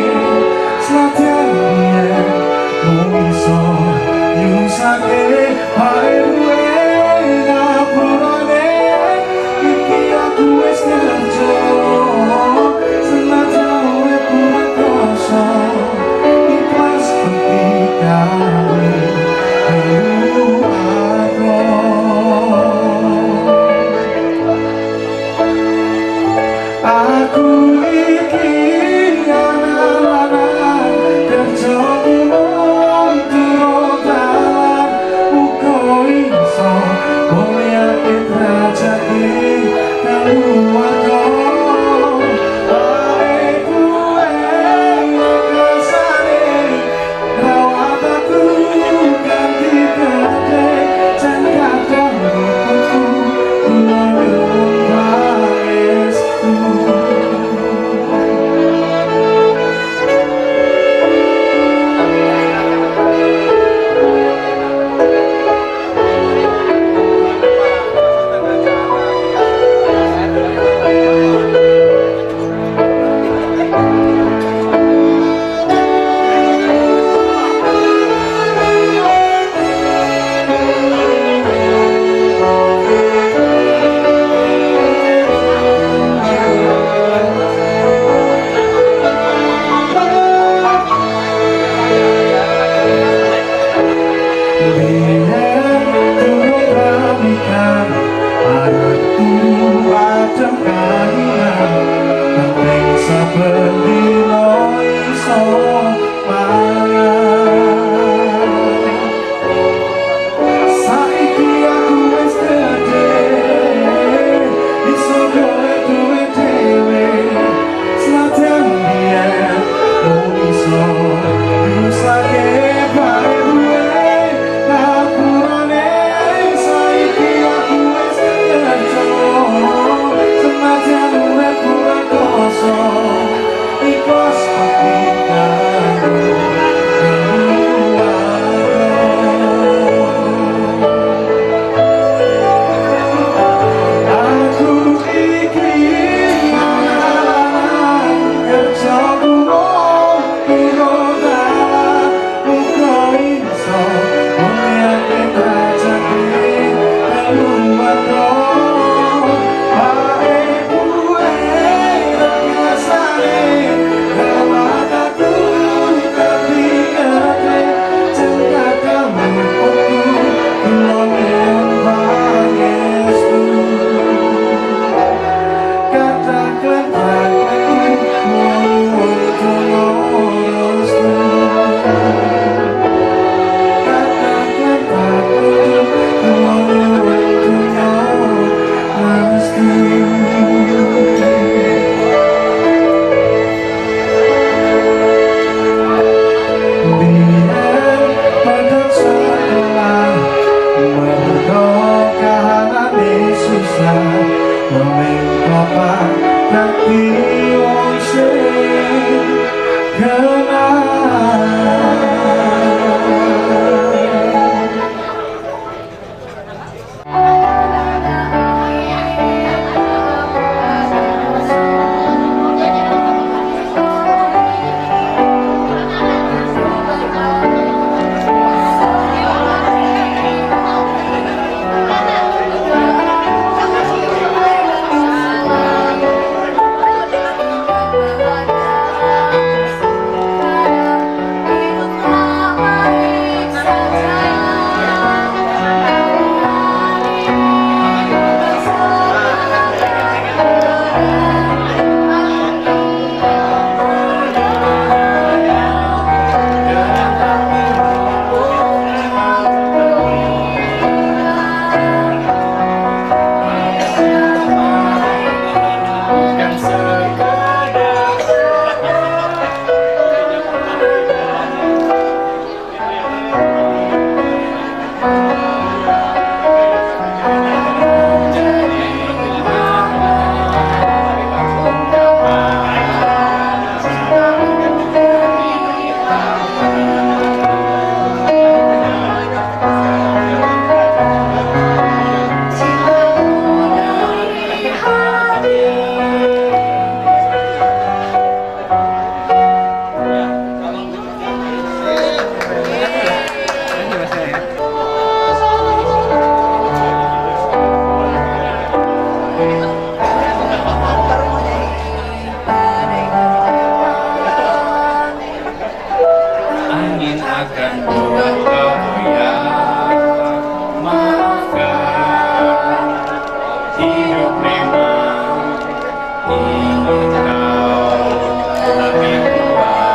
senajan biyen mung iso nyusake bae duwe ngapurane iki aku wis kerja senajan urip kurang krasa ikhlas bukti gawe aku iki anak-anak kerja umum turun dalan muga iso mulyake derajate keluarga bae kuwe kasane rawat aku ganti gede jan kadang aku kula nyuwun pangestu Ikhlas akan buat kau goyah. Maafkan, hidup memang ingin kau lebih kuat.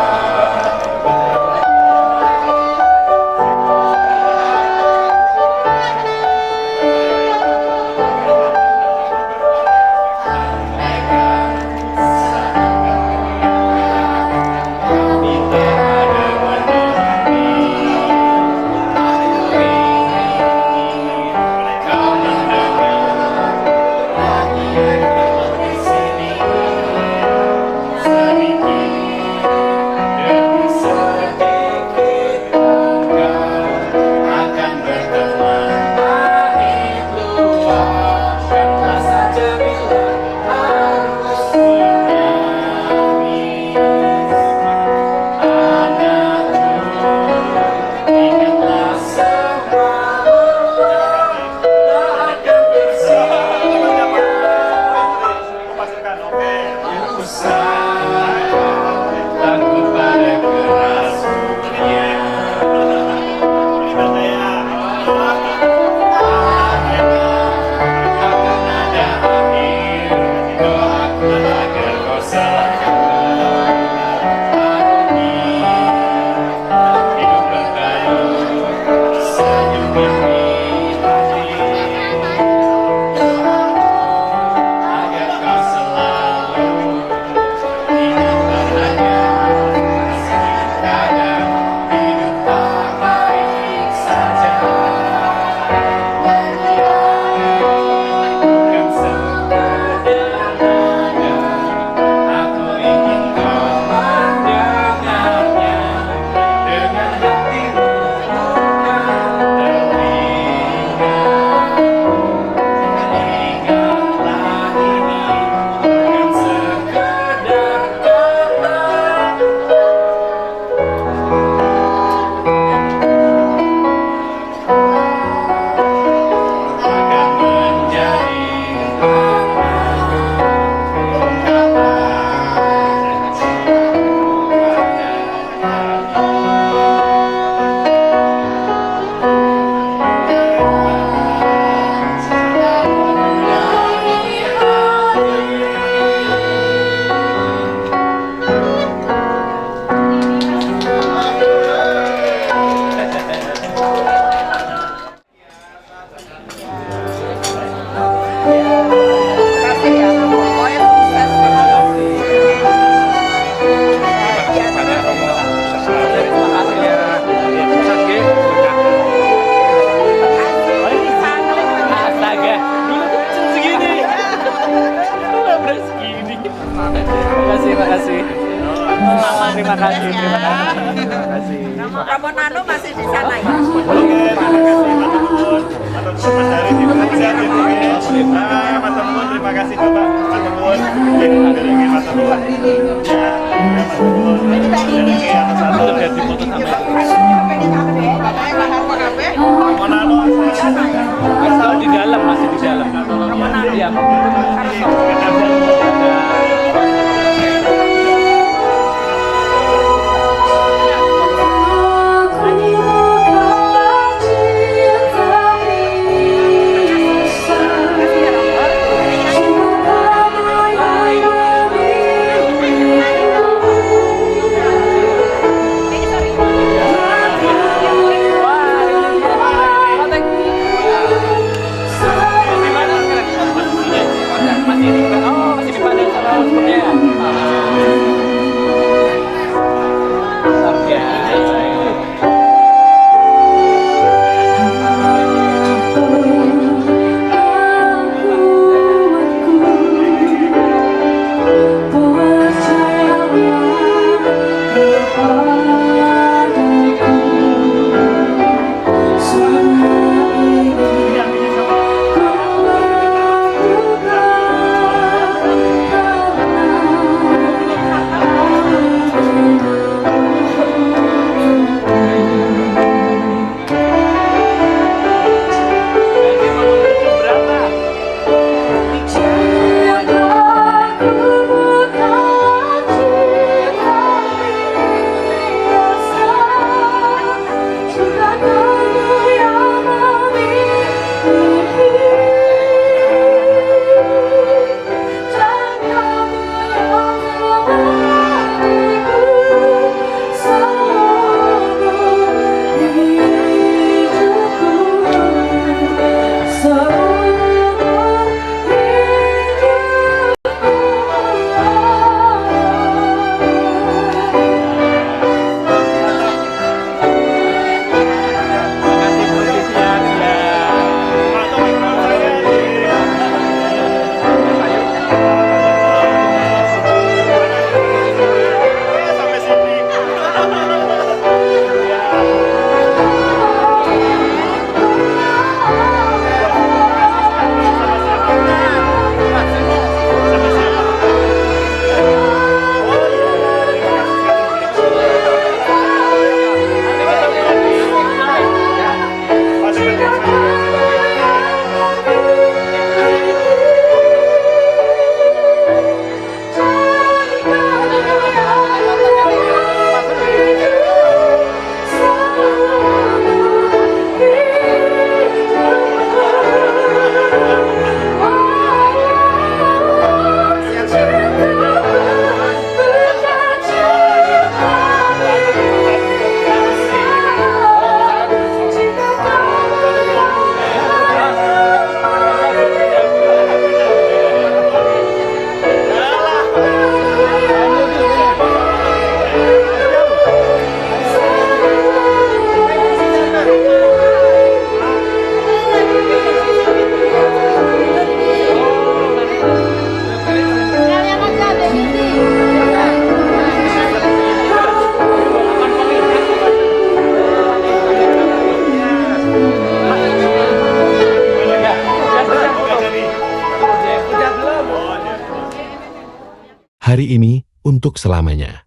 Terima kasih. Romo Nano masih di sana ya? Terima kasih Bapak. Di dalam, masih di dalam. Iya. Hari ini untuk selamanya.